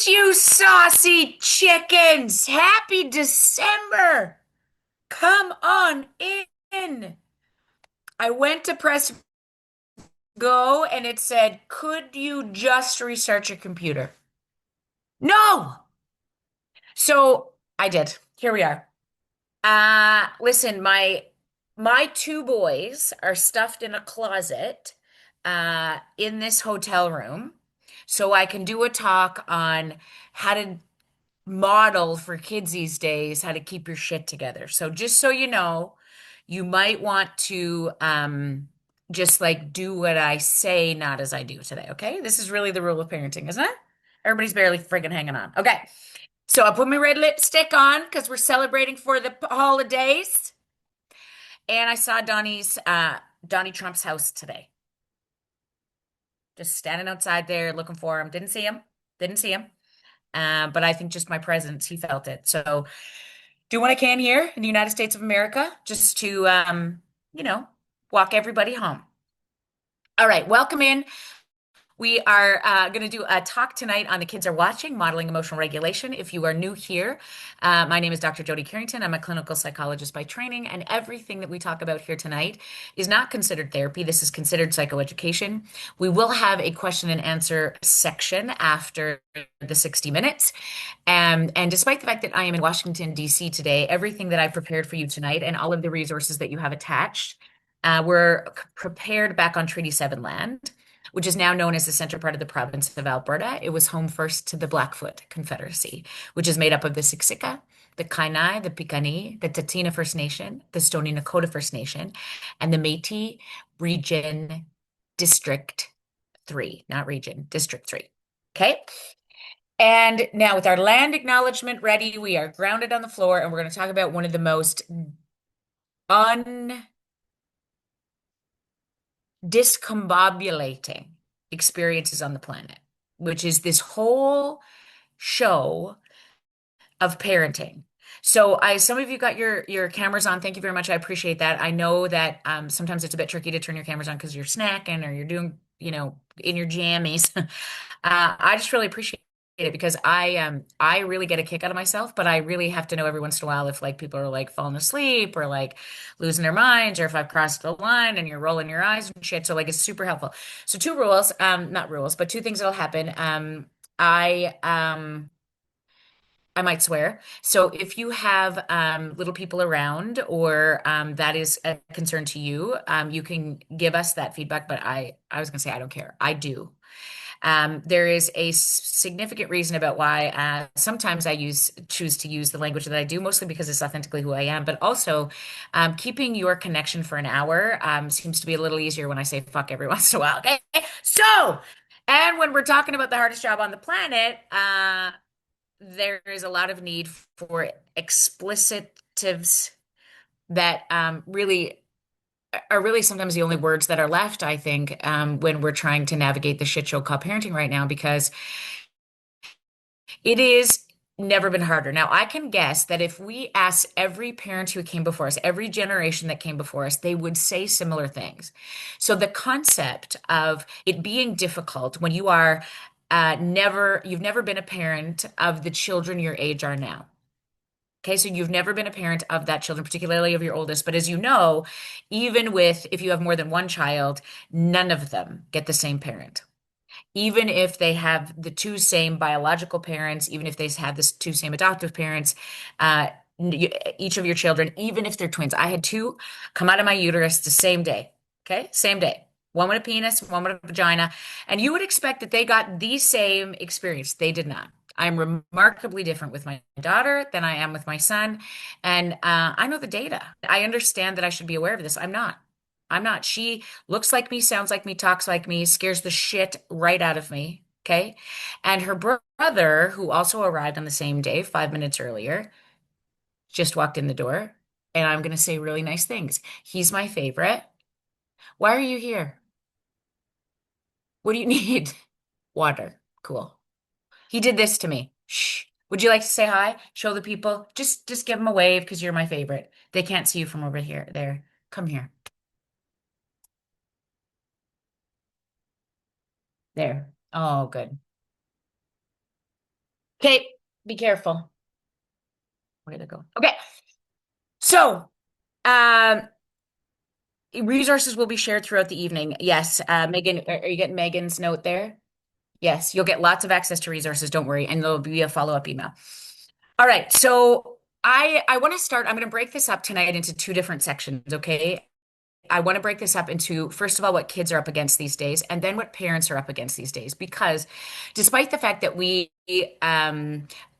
You saucy chickens! Happy December! Come on in. I went to press go and it said, could you just restart your computer? No! So I did. Here we are. Listen, my two boys are stuffed in a closet in this hotel room. So I can do a talk on how to model for kids these days how to keep your shit together. So just so you know, you might want to just like do what I say, not as I do today. Okay? This is really the rule of parenting, isn't it? Everybody's barely friggin' hanging on. Okay. So I put my red lipstick on because we're celebrating for the holidays. And I saw Donnie Trump's house today. Just standing outside there looking for him. Didn't see him. Didn't see him. But I think just my presence, he felt it. So do what I can here in the United States of America just to, you know, walk everybody home. All right, welcome in. We are going to do a talk tonight on the kids are watching, modeling emotional regulation. If you are new here, my name is Dr. Jody Carrington. I'm a clinical psychologist by training, and everything that we talk about here tonight is not considered therapy. This is considered psychoeducation. We will have a question and answer section after the 60 minutes. And despite the fact that I am in Washington, D.C. today, everything that I prepared for you tonight and all of the resources that you have attached were prepared back on Treaty 7 land, which is now known as the center part of the province of Alberta. It was home first to the Blackfoot Confederacy, which is made up of the Siksika, the Kainai, the Piikani, the Tsuut'ina First Nation, the Stoney Nakoda First Nation, and the Métis Region District 3, not region, District 3. Okay. And now, with our land acknowledgement ready, we are grounded on the floor, and we're going to talk about one of the most discombobulating experiences on the planet, which is this whole show of parenting. So some of you got your cameras on. Thank you very much. I appreciate that. I know that sometimes it's a bit tricky to turn your cameras on because you're snacking or you're doing, in your jammies. I just really appreciate it because I really get a kick out of myself, but I really have to know every once in a while if like people are like falling asleep or like losing their minds or if I've crossed the line and you're rolling your eyes and shit. So like it's super helpful. So two rules, not rules, but two things that'll happen. I I might swear. So if you have little people around or that is a concern to you, you can give us that feedback. But I was going to say, I don't care. I do. There is a significant reason about why sometimes choose to use the language that I do, mostly because it's authentically who I am, but also keeping your connection for an hour seems to be a little easier when I say fuck every once in a while. Okay. So, and when we're talking about the hardest job on the planet, there is a lot of need for explicitives that really are really sometimes the only words that are left, I think, when we're trying to navigate the shit show called parenting right now, because it is never been harder. Now, I can guess that if we ask every parent who came before us, every generation that came before us, they would say similar things. So the concept of it being difficult when you've never been a parent of the children your age are now. Okay, so you've never been a parent of that children, particularly of your oldest. But as you know, even if you have more than one child, none of them get the same parent. Even if they have the two same biological parents, even if they have the two same adoptive parents, uh, each of your children, even if they're twins. I had two come out of my uterus the same day. Okay, same day. One with a penis, one with a vagina. And you would expect that they got the same experience. They did not. I'm remarkably different with my daughter than I am with my son. And I know the data. I understand that I should be aware of this. I'm not. I'm not. She looks like me, sounds like me, talks like me, scares the shit right out of me. Okay. And her brother, who also arrived on the same day, 5 minutes earlier, just walked in the door. And I'm going to say really nice things. He's my favorite. Why are you here? What do you need? Water. Cool. He did this to me. Shh. Would you like to say hi? Show the people. Just give them a wave because you're my favorite. They can't see you from over here. There. Come here. There. Oh, good. Okay, be careful. Where did it go? Okay, so um, resources will be shared throughout the evening. Yes, Megan, are you getting Megan's note there? Yes, you'll get lots of access to resources, don't worry, and there'll be a follow-up email. All right, so I want to start. I'm going to break this up tonight into two different sections, okay? I want to break this up into, first of all, what kids are up against these days, and then what parents are up against these days. Because despite the fact that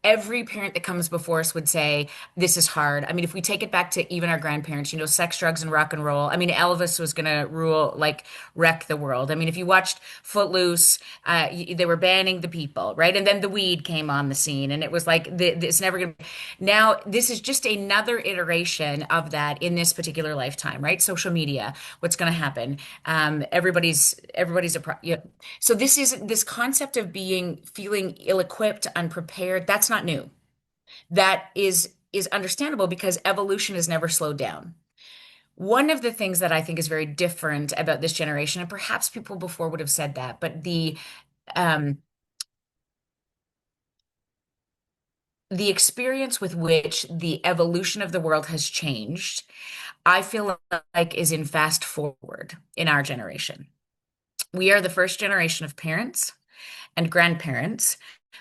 every parent that comes before us would say, this is hard. I mean, if we take it back to even our grandparents, sex, drugs, and rock and roll. I mean, Elvis was going to rule, like, wreck the world. I mean, if you watched Footloose, they were banning the people, right? And then the weed came on the scene, and it was like, it's never going to. Now, this is just another iteration of that in this particular lifetime, right? Social media, what's going to happen? Everybody's so this is this concept of feeling ill-equipped, unprepared. That's not new. That is understandable because evolution has never slowed down. One of the things that I think is very different about this generation, and perhaps people before would have said that, but um, the experience with which the evolution of the world has changed, I feel like is in fast forward in our generation. We are the first generation of parents and grandparents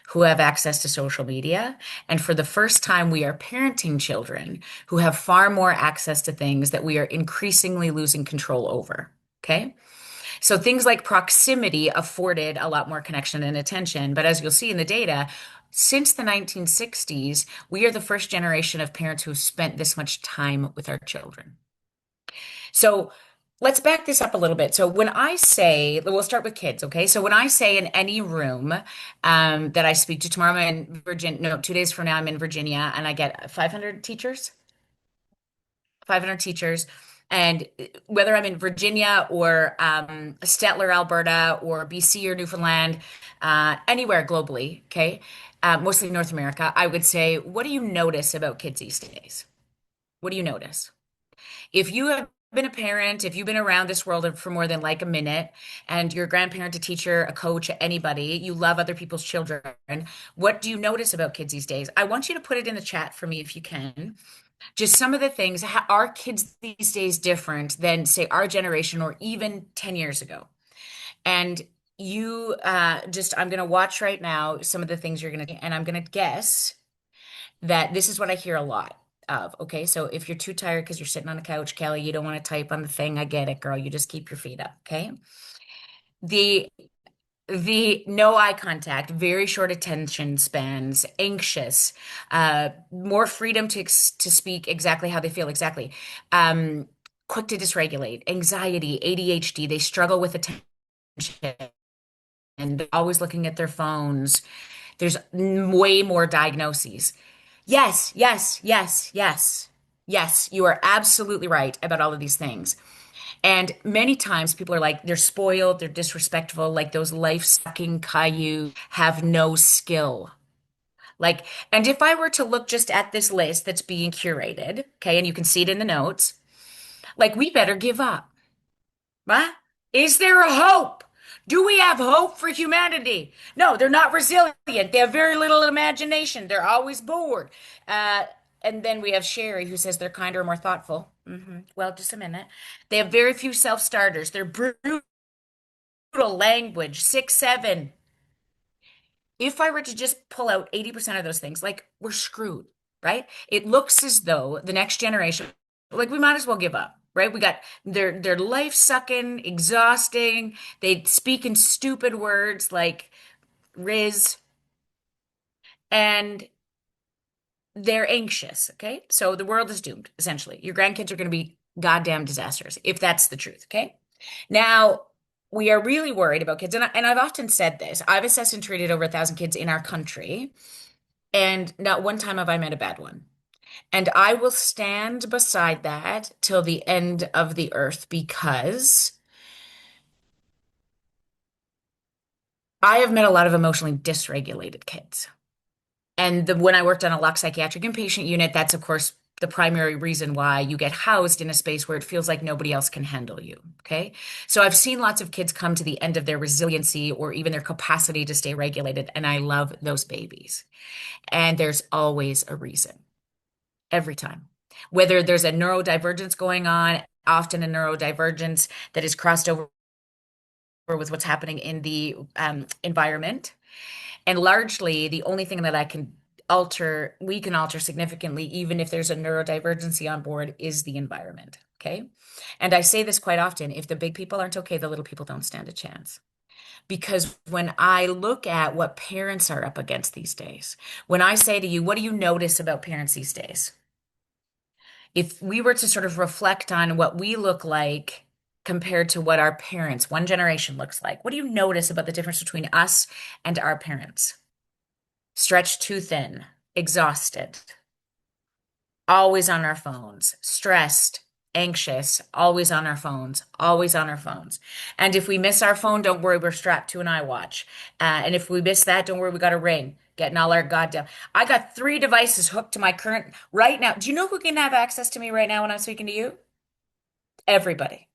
who have access to social media. And for the first time, we are parenting children who have far more access to things that we are increasingly losing control over. Okay. So things like proximity afforded a lot more connection and attention. But as you'll see in the data, since the 1960s, we are the first generation of parents who've spent this much time with our children. So let's back this up a little bit. So when I say, we'll start with kids, okay? So when I say in any room that I speak to tomorrow, I'm in Virginia, no, 2 days from now, I'm in Virginia and I get 500 teachers, 500 teachers. And whether I'm in Virginia or Stettler, Alberta, or BC or Newfoundland, anywhere globally, okay, mostly North America, I would say, what do you notice about kids these days? What do you notice? If you have been a parent, if you've been around this world for more than like a minute, and you're a grandparent, a teacher, a coach, anybody, you love other people's children, what do you notice about kids these days? I want you to put it in the chat for me if you can. Just some of the things. Are kids these days different than, say, our generation or even 10 years ago? And I'm going to watch right now some of the things you're going to, and I'm going to guess that this is what I hear a lot of. Okay, so if you're too tired because you're sitting on the couch, Kelly, you don't want to type on the thing. I get it, girl. You just keep your feet up. Okay. The the no eye contact, very short attention spans, anxious, more freedom to speak exactly how they feel exactly, um, quick to dysregulate, anxiety, ADHD. They struggle with attention and they're always looking at their phones. There's way more diagnoses. Yes, yes, yes, yes. Yes, you are absolutely right about all of these things. And many times people are like, they're spoiled, they're disrespectful, like those life-sucking Caillou have no skill. Like, and if I were to look just at this list that's being curated, okay, and you can see it in the notes, like we better give up. Huh? Is there a hope? Do we have hope for humanity? No, they're not resilient. They have very little imagination. They're always bored. Uh, and then we have Sherry, who says they're kinder, more thoughtful. Well, just a minute. They have very few self-starters. They're brutal language, 6'7". If I were to just pull out 80% of those things, like we're screwed, right? It looks as though the next generation, like we might as well give up, right? We got their life sucking, exhausting. They speak in stupid words like Riz, and they're anxious, okay? So the world is doomed, essentially. Your grandkids are going to be goddamn disasters, if that's the truth, okay? Now, we are really worried about kids, and I've often said this. I've assessed and treated over 1,000 kids in our country. And not one time have I met a bad one. And I will stand beside that till the end of the earth because I have met a lot of emotionally dysregulated kids. And when I worked on a Lux psychiatric inpatient unit, that's of course the primary reason why you get housed in a space where it feels like nobody else can handle you. Okay. So I've seen lots of kids come to the end of their resiliency or even their capacity to stay regulated. And I love those babies. And there's always a reason every time. Whether there's a neurodivergence going on, often a neurodivergence that is crossed over with what's happening in the environment. And largely, the only thing that we can alter significantly, even if there's a neurodivergency on board, is the environment. Okay. And I say this quite often, if the big people aren't okay, the little people don't stand a chance. Because when I look at what parents are up against these days, when I say to you, what do you notice about parents these days? If we were to sort of reflect on what we look like compared to what our parents, one generation looks like, what do you notice about the difference between us and our parents? Stretched too thin, exhausted, always on our phones, stressed, anxious, always on our phones, always on our phones. And if we miss our phone, don't worry, we're strapped to an iWatch. And if we miss that, don't worry, we got a ring. Getting all our goddamn. I got 3 devices hooked to my current right now. Do you know who can have access to me right now when I'm speaking to you? Everybody.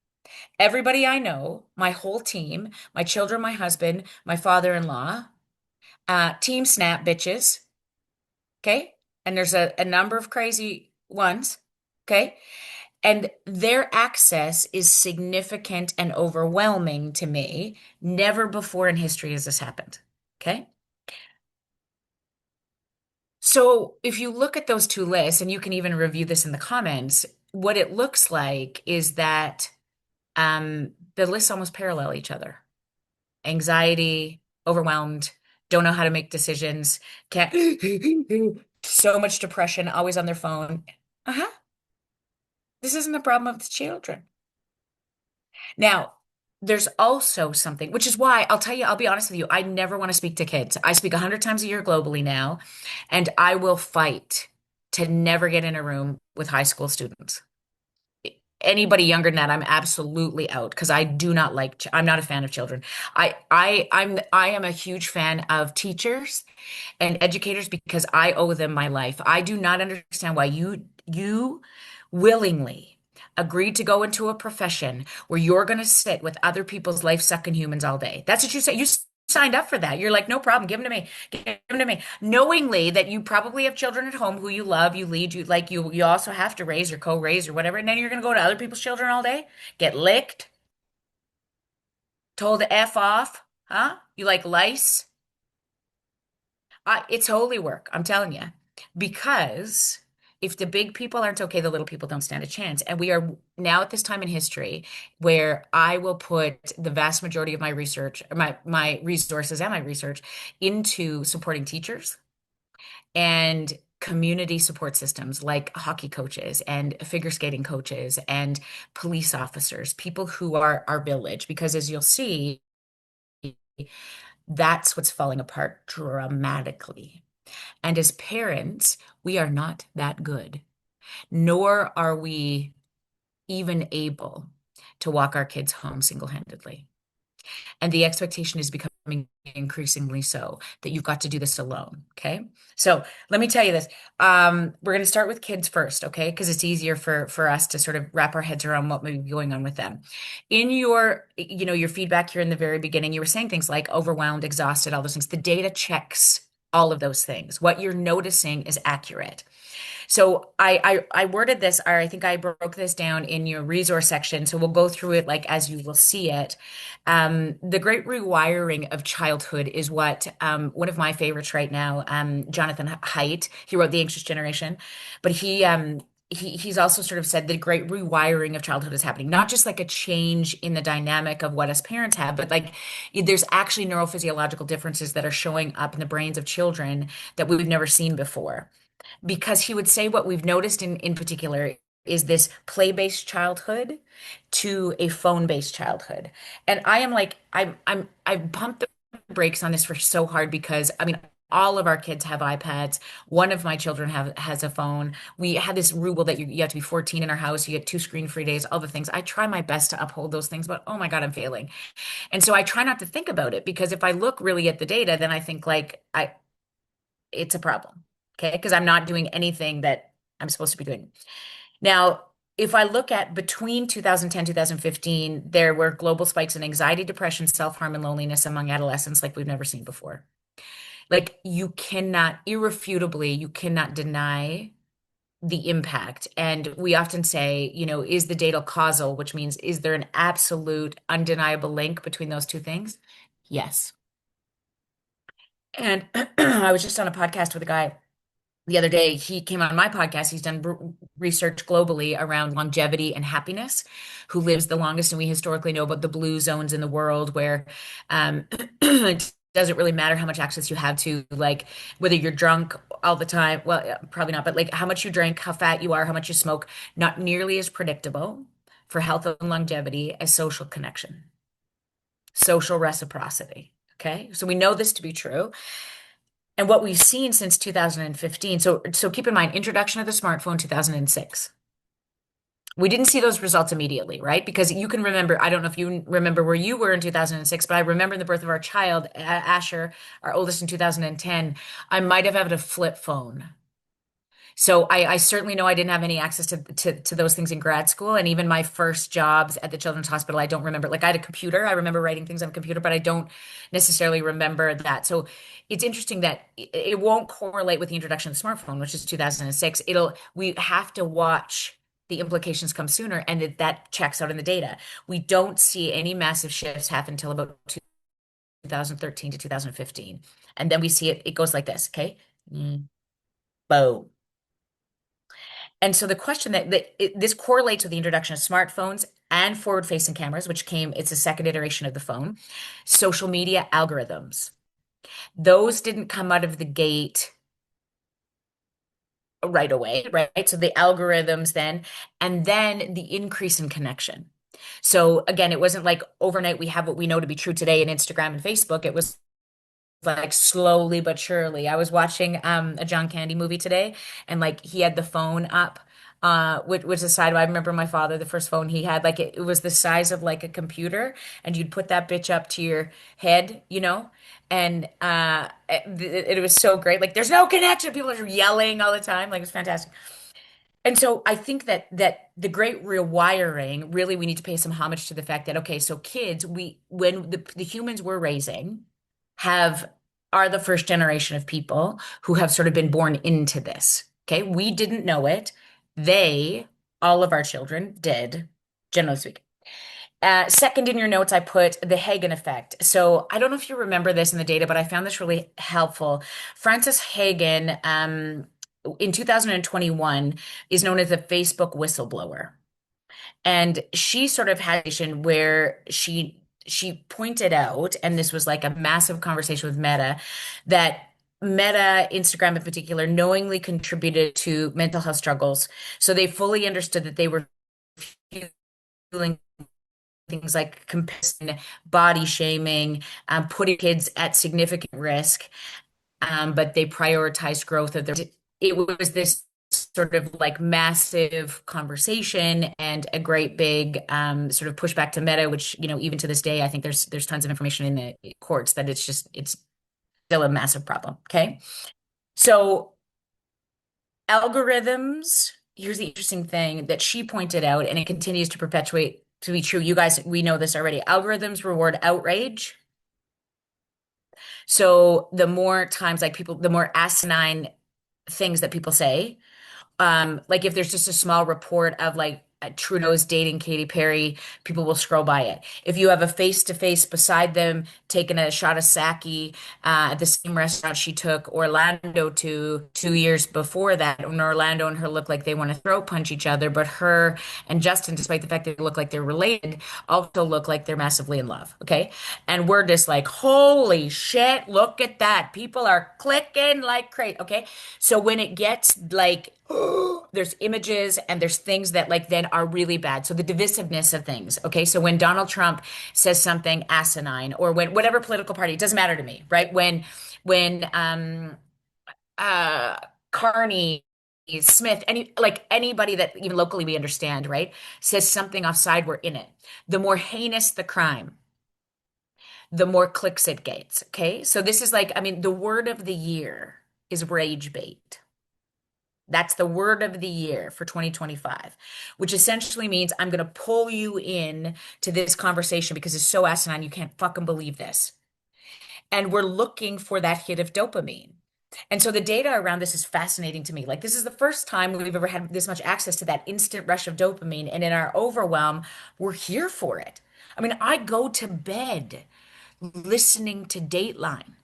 Everybody I know, my whole team, my children, my husband, my father-in-law, Team Snap bitches. Okay. And there's a number of crazy ones. Okay. And their access is significant and overwhelming to me. Never before in history has this happened. Okay. So if you look at those two lists, and you can even review this in the comments, what it looks like is that the lists almost parallel each other. Anxiety, overwhelmed, don't know how to make decisions, can't, so much depression, always on their phone. Uh-huh. This isn't the problem of the children. Now, there's also something, which is why I'll tell you, I'll be honest with you, I never want to speak to kids. I speak 100 times a year globally now, and I will fight to never get in a room with high school students. Anybody younger than that, I'm absolutely out because I do not like, I'm not a fan of children. I am a huge fan of teachers and educators because I owe them my life. I do not understand why you willingly agreed to go into a profession where you're going to sit with other people's life-sucking humans all day. That's what you say. You signed up for that. You're like, no problem, give them to me. Give them to me. Knowingly that you probably have children at home who you love, you lead, you like you also have to raise or co-raise or whatever, and then you're going to go to other people's children all day, get licked, told to F off, huh? You like lice? It's holy work, I'm telling you. Because if the big people aren't okay, the little people don't stand a chance. And we are now at this time in history where I will put the vast majority of my research, my resources and my research into supporting teachers and community support systems like hockey coaches and figure skating coaches and police officers, people who are our village. Because as you'll see, that's what's falling apart dramatically. And as parents, we are not that good, nor are we even able to walk our kids home single-handedly. And the expectation is becoming increasingly so that you've got to do this alone. Okay. So let me tell you this. We're going to start with kids first, okay? Because it's easier for us to sort of wrap our heads around what may be going on with them. In your feedback here in the very beginning, you were saying things like overwhelmed, exhausted, all those things. The data checks all of those things. What you're noticing is accurate. So I worded this, or I think I broke this down in your resource section. So we'll go through it like as you will see it. The great rewiring of childhood is what one of my favorites right now, Jonathan Haidt, he wrote The Anxious Generation, but he's also sort of said the great rewiring of childhood is happening, not just like a change in the dynamic of what us parents have, but like there's actually neurophysiological differences that are showing up in the brains of children that we've never seen before, because he would say what we've noticed in particular is this play-based childhood to a phone-based childhood. And I am like, I pumped the brakes on this for so hard because I mean, all of our kids have iPads. One of my children has a phone. We had this rule that you have to be 14 in our house. You get 2 screen-free days, all the things. I try my best to uphold those things, but oh my God, I'm failing. And so I try not to think about it because if I look really at the data, then I think like it's a problem. Okay. Because I'm not doing anything that I'm supposed to be doing. Now, if I look at between 2010, 2015, there were global spikes in anxiety, depression, self-harm, and loneliness among adolescents like we've never seen before. Like you cannot, irrefutably, you cannot deny the impact. And we often say, is the data causal, which means is there an absolute undeniable link between those two things? Yes. And I was just on a podcast with a guy the other day. He came on my podcast. He's done research globally around longevity and happiness, who lives the longest. And we historically know about the blue zones in the world where it doesn't really matter how much access you have to, like, whether you're drunk all the time. Well, probably not, but like how much you drink, how fat you are, how much you smoke, not nearly as predictable for health and longevity as social connection, social reciprocity. Okay. So we know this to be true. And what we've seen since 2015, so keep in mind, introduction of the smartphone 2006. We didn't see those results immediately, right? Because you can remember, I don't know if you remember where you were in 2006, but I remember the birth of our child, Asher, our oldest in 2010. I might have had a flip phone. So I certainly know I didn't have any access to those things in grad school. And even my first jobs at the Children's Hospital, I don't remember. Like I had a computer. I remember writing things on a computer, but I don't necessarily remember that. So it's interesting that it won't correlate with the introduction of the smartphone, which is 2006. We have to watch the implications come sooner, and that checks out in the data. We don't see any massive shifts happen until about 2013 to 2015. And then we see it goes like this, okay? Boom. And so the question this correlates with the introduction of smartphones and forward-facing cameras, it's a second iteration of the phone, social media algorithms. Those didn't come out of the gate right away, right? So the algorithms then, and then the increase in connection. So again, it wasn't like overnight we have what we know to be true today in Instagram and Facebook. It was like slowly but surely. I was watching a John Candy movie today, and like he had the phone up, which was the side. I remember my father, the first phone he had, like it was the size of like a computer, and you'd put that bitch up to your head, and it was so great. Like there's no connection. People are yelling all the time. Like it's fantastic. And so I think that the great rewiring, really, we need to pay some homage to the fact that, okay, so kids, when the humans we're raising have are the first generation of people who have sort of been born into this. Okay, we didn't know it. They, all of our children, did, generally speaking. Second in your notes, I put the Hagen effect. So I don't know if you remember this in the data, but I found this really helpful. Frances Hagen, in 2021, is known as a Facebook whistleblower. And she sort of had a situation where she pointed out, and this was like a massive conversation with Meta, that Meta, Instagram in particular, knowingly contributed to mental health struggles. So they fully understood that they were fueling things like comparison, body shaming, putting kids at significant risk, but they prioritized growth of their. It was this sort of like massive conversation and a great big sort of pushback to Meta, which even to this day, I think there's tons of information in the courts that it's still a massive problem. Okay, so algorithms. Here's the interesting thing that she pointed out, and it continues to perpetuate to be true. You guys, we know this already. Algorithms reward outrage. So the more times like people, the more asinine things that people say, like if there's just a small report of like Trudeau's dating Katy Perry, people will scroll by it. If you have a face to face beside them taking a shot of sake at the same restaurant she took Orlando to 2 years before that, when Orlando and her look like they want to throat punch each other, but her and Justin, despite the fact that they look like they're related, also look like they're massively in love. Okay. And we're just like, holy shit, look at that. People are clicking like crazy. Okay. So when it gets like, there's images and there's things that like then are really bad. So the divisiveness of things. Okay. So when Donald Trump says something asinine or when whatever political party, it doesn't matter to me, right? When uh Carney, Smith, anybody that even locally we understand, right, says something offside, we're in it. The more heinous the crime, the more clicks it gets. Okay. So this is like, I mean, the word of the year is rage bait. That's the word of the year for 2025, which essentially means I'm going to pull you in to this conversation because it's so asinine. You can't fucking believe this. And we're looking for that hit of dopamine. And so the data around this is fascinating to me. Like, this is the first time we've ever had this much access to that instant rush of dopamine. And in our overwhelm, we're here for it. I mean, I go to bed listening to Dateline.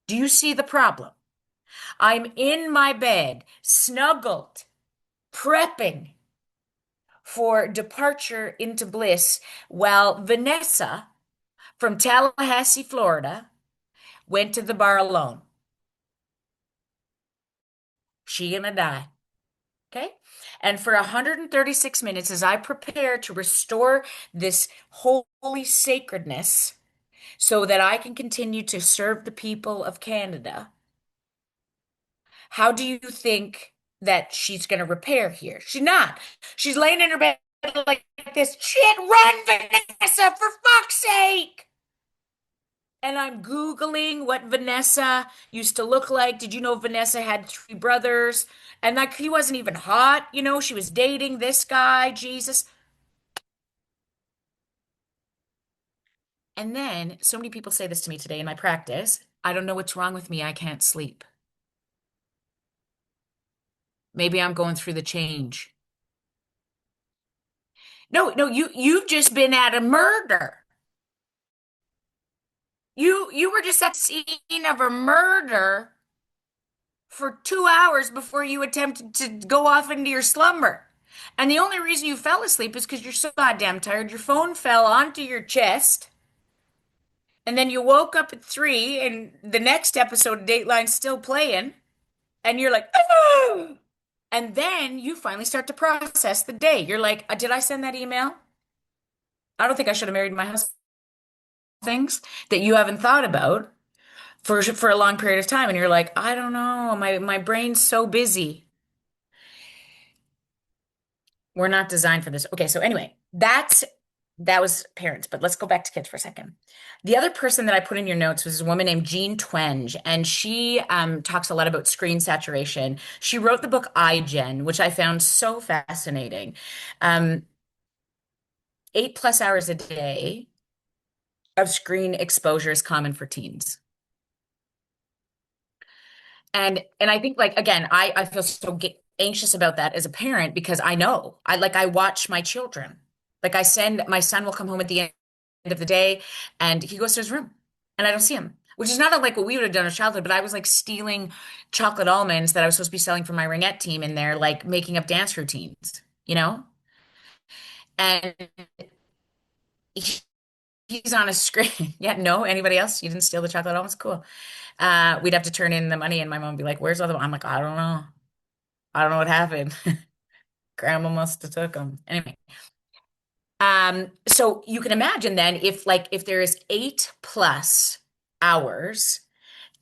Do you see the problem? I'm in my bed, snuggled, prepping for departure into bliss while Vanessa from Tallahassee, Florida, went to the bar alone. She gonna die. Okay. And for 136 minutes, as I prepare to restore this holy sacredness so that I can continue to serve the people of Canada, how do you think that she's going to repair here? She's not. She's laying in her bed like this. Shit, run, Vanessa, for fuck's sake. And I'm Googling what Vanessa used to look like. Did you know Vanessa had three brothers? And like, he wasn't even hot. You know, she was dating this guy, Jesus. And then so many people say this to me today in my practice. I don't know what's wrong with me. I can't sleep. Maybe I'm going through the change. No, no, you've just been at a murder. You were just at the scene of a murder for 2 hours before you attempted to go off into your slumber. And the only reason you fell asleep is because you're so goddamn tired. Your phone fell onto your chest, and then you woke up at 3, and the next episode of Dateline's still playing, and you're like, oh! And then you finally start to process the day. You're like, did I send that email? I don't think I should have married my husband. Things that you haven't thought about for a long period of time, and you're like, I don't know, my brain's so busy. We're not designed for this. Okay, so anyway, that was parents, but let's go back to kids for a second. The other person that I put in your notes was a woman named Jean Twenge, and she talks a lot about screen saturation. She wrote the book iGen, which I found so fascinating. 8+ hours a day of screen exposure is common for teens. And I think, like, again, I feel so anxious about that as a parent because I know I watch my children. Like, I send my son will come home at the end of the day and he goes to his room and I don't see him, which is not unlike what we would have done as childhood, but I was like stealing chocolate almonds that I was supposed to be selling for my ringette team in there, like making up dance routines, you know? And he- he's on a screen. Yeah, no, anybody else? You didn't steal the chocolate almonds? Cool. We'd have to turn in the money and my mom would be like, where's the other one? I'm like, I don't know. I don't know what happened. Grandma must have took them. Anyway, so you can imagine then if there is 8+ hours,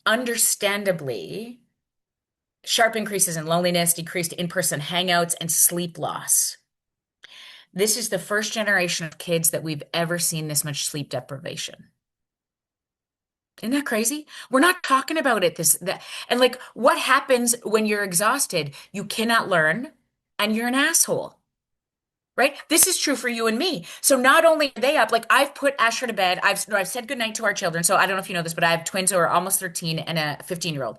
understandably, sharp increases in loneliness, decreased in-person hangouts, and sleep loss. This is the first generation of kids that we've ever seen this much sleep deprivation. Isn't that crazy? We're not talking about it and like what happens when you're exhausted? You cannot learn and you're an asshole. Right? This is true for you and me. So not only are they up, like I've put Asher to bed. I've said goodnight to our children. So I don't know if you know this, but I have twins who are almost 13 and a 15-year-old.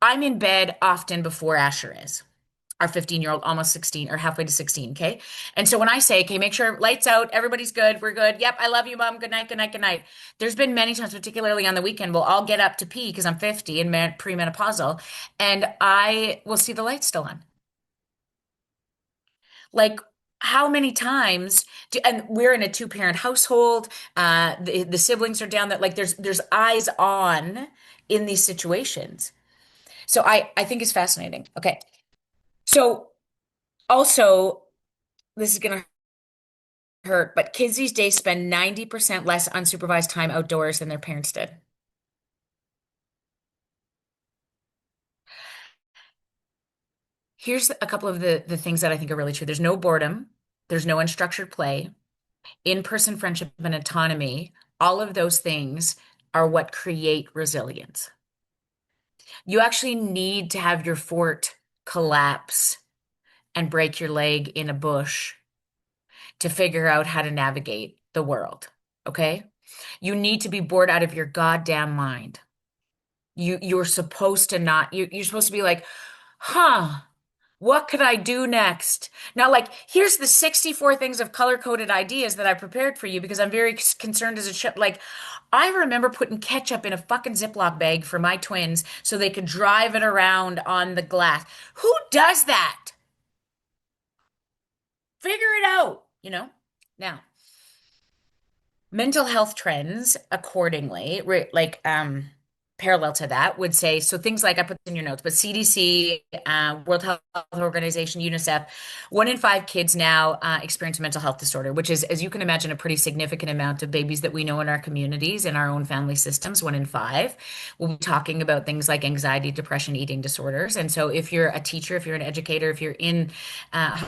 I'm in bed often before Asher is. Our 15-year-old, almost 16 or halfway to 16. Okay. And so when I say, okay, make sure lights out, everybody's good, we're good. Yep, I love you, mom. Good night, good night, good night. There's been many times, particularly on the weekend, we'll all get up to pee because I'm 50 and premenopausal, and I will see the lights still on. Like, how many times and we're in a two-parent household, the siblings are down, that like there's eyes on in these situations. So I think it's fascinating. Okay. So also, this is gonna hurt, but kids these days spend 90% less unsupervised time outdoors than their parents did. Here's a couple of the things that I think are really true. There's no boredom, there's no unstructured play, in-person friendship and autonomy. All of those things are what create resilience. You actually need to have your fort collapse and break your leg in a bush to figure out how to navigate the world. Okay? You need to be bored out of your goddamn mind. You're supposed to not you're supposed to be like, huh, what could I do next? Now, like, here's the 64 things of color-coded ideas that I prepared for you because I'm very concerned as a chip. Like, I remember putting ketchup in a fucking Ziploc bag for my twins so they could drive it around on the glass. Who does that? Figure it out, you know? Now, mental health trends accordingly, parallel to that would say, so things like I put in your notes, but CDC, World Health Organization, UNICEF, 1 in 5 kids now experience a mental health disorder, which is, as you can imagine, a pretty significant amount of babies that we know in our communities, in our own family systems. 1 in 5. We'll be talking about things like anxiety, depression, eating disorders. And so if you're a teacher, if you're an educator, if you're in uh,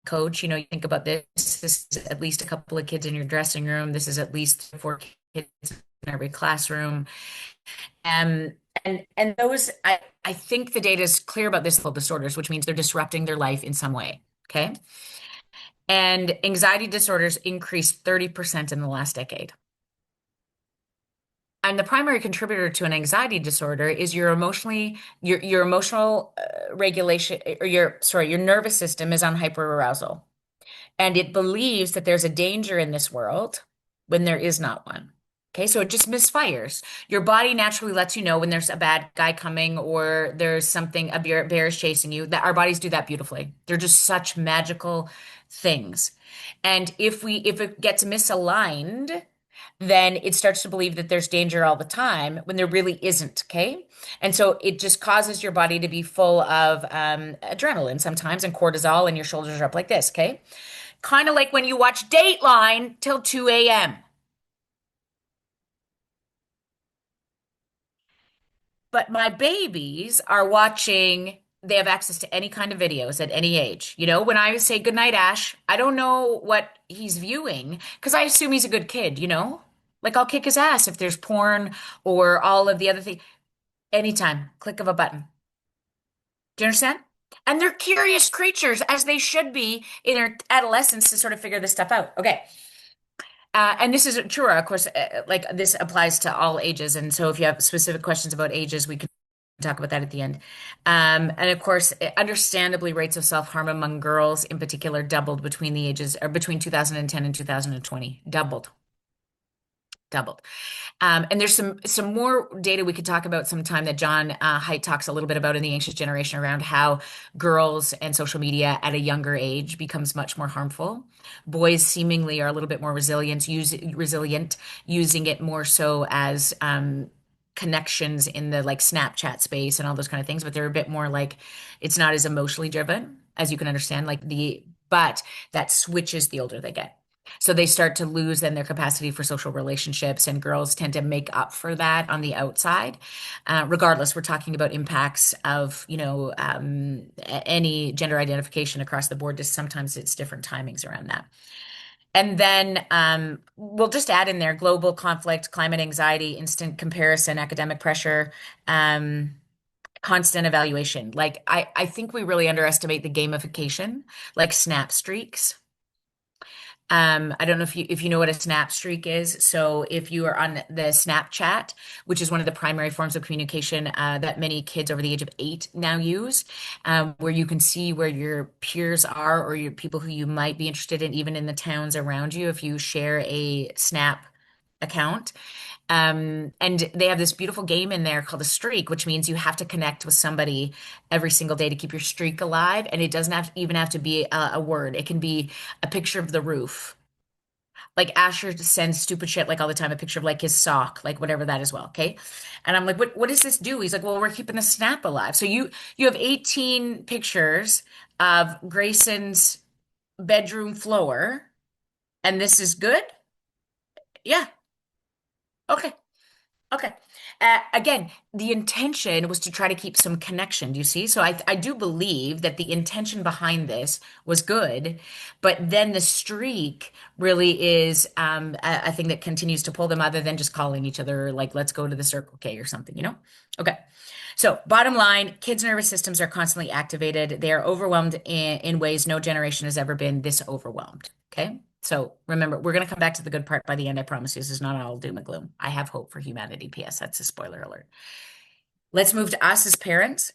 coach, you think about this. This is at least a couple of kids in your dressing room. This is at least 4 kids in every classroom. Um, and those, I think the data is clear about this level disorders, which means they're disrupting their life in some way. Okay. And anxiety disorders increased 30% in the last decade. And the primary contributor to an anxiety disorder is your emotional regulation, or your nervous system is on hyperarousal. And it believes that there's a danger in this world when there is not one. Okay, so it just misfires. Your body naturally lets you know when there's a bad guy coming or there's something, a bear is chasing you. That our bodies do that beautifully. They're just such magical things. And if it gets misaligned, then it starts to believe that there's danger all the time when there really isn't. Okay. And so it just causes your body to be full of adrenaline sometimes and cortisol, and your shoulders are up like this. Okay. Kind of like when you watch Dateline till 2 a.m. But my babies are watching, they have access to any kind of videos at any age. When I say goodnight, Ash, I don't know what he's viewing because I assume he's a good kid. Like I'll kick his ass if there's porn or all of the other things. Anytime, click of a button. Do you understand? And they're curious creatures, as they should be in their adolescence to sort of figure this stuff out. Okay. And this is true, of course, like this applies to all ages. And so if you have specific questions about ages, we can talk about that at the end. And of course, understandably, rates of self-harm among girls in particular doubled between the ages or between 2010 and 2020. Doubled. And there's some more data we could talk about sometime that John Haidt talks a little bit about in The Anxious Generation around how girls and social media at a younger age becomes much more harmful. Boys seemingly are a little bit more resilient, using it more so as connections in the like Snapchat space and all those kind of things, but they're a bit more like it's not as emotionally driven as you can understand. But that switches the older they get. So they start to lose then their capacity for social relationships, and girls tend to make up for that on the outside. Regardless, we're talking about impacts of, any gender identification across the board. Just sometimes it's different timings around that. And then we'll just add in there global conflict, climate anxiety, instant comparison, academic pressure, constant evaluation. Like I think we really underestimate the gamification, like snap streaks. I don't know if you know what a snap streak is. So if you are on the Snapchat, which is one of the primary forms of communication that many kids over the age of 8 now use, where you can see where your peers are or your people who you might be interested in, even in the towns around you, if you share a Snap account. And they have this beautiful game in there called a streak, which means you have to connect with somebody every single day to keep your streak alive. And it doesn't even have to be a word. It can be a picture of the roof. Like Asher sends stupid shit like all the time, a picture of like his sock, like whatever that is well. Okay. And I'm like, what does this do? He's like, well, we're keeping the snap alive. So you have 18 pictures of Grayson's bedroom floor, and this is good? Yeah. Okay. Okay. Again, the intention was to try to keep some connection. Do you see? So I do believe that the intention behind this was good, but then the streak really is a thing that continues to pull them other than just calling each other, like, let's go to the Circle K or something, you know? Okay. So bottom line, kids' nervous systems are constantly activated. They are overwhelmed in ways no generation has ever been this overwhelmed. Okay. So remember, we're going to come back to the good part by the end. I promise you, this is not all doom and gloom. I have hope for humanity. P.S. That's a spoiler alert. Let's move to us as parents.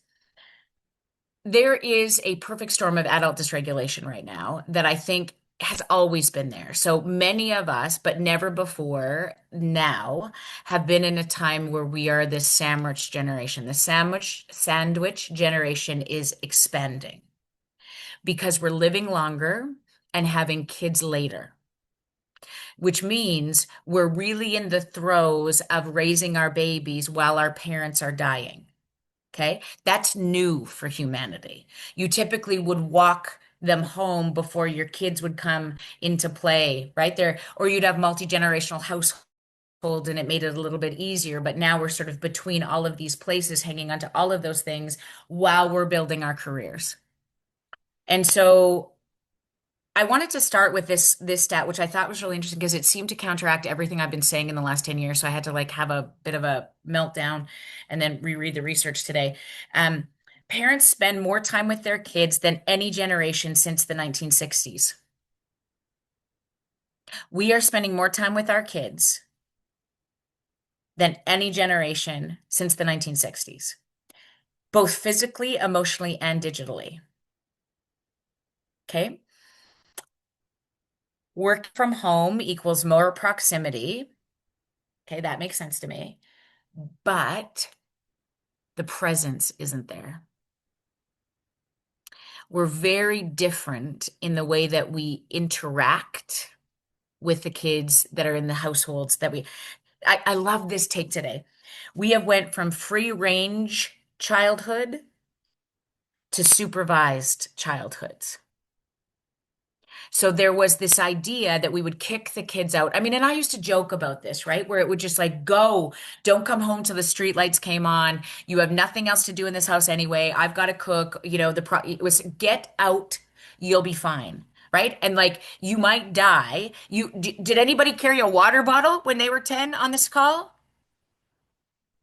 There is a perfect storm of adult dysregulation right now that I think has always been there. So many of us, but never before now, have been in a time where we are this sandwich generation. The sandwich generation is expanding because we're living longer and having kids later, which means we're really in the throes of raising our babies while our parents are dying. Okay. That's new for humanity. You typically would walk them home before your kids would come into play, right there, or you'd have multi-generational households and it made it a little bit easier. But now we're sort of between all of these places, hanging on to all of those things while we're building our careers. And so I wanted to start with this stat, which I thought was really interesting because it seemed to counteract everything I've been saying in the last 10 years. So I had to like have a bit of a meltdown and then reread the research today. Um, Parents spend more time with their kids than any generation since the 1960s. We are spending more time with our kids than any generation since the 1960s, both physically, emotionally, and digitally. Okay. Work from home equals more proximity. Okay, that makes sense to me. But the presence isn't there. We're very different in the way that we interact with the kids that are in the households that I love this take today. We have went from free range childhood to supervised childhoods. So there was this idea that we would kick the kids out. I mean, and I used to joke about this, right? Where it would just like, go, don't come home till the street lights came on. You have nothing else to do in this house anyway. I've got to cook. It was get out, you'll be fine. Right. And like, you might die. Did anybody carry a water bottle when they were 10 on this call?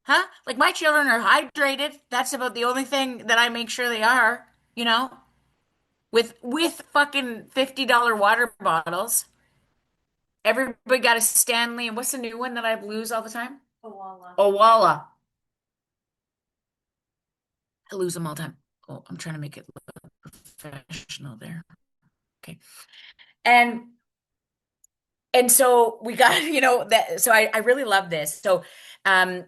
Huh? Like my children are hydrated. That's about the only thing that I make sure they are, you know? With fucking $50 water bottles. Everybody got a Stanley, and what's the new one that I lose all the time? Owala. I lose them all the time. Oh, I'm trying to make it look professional there. Okay. And and so we got, that so I really love this. So um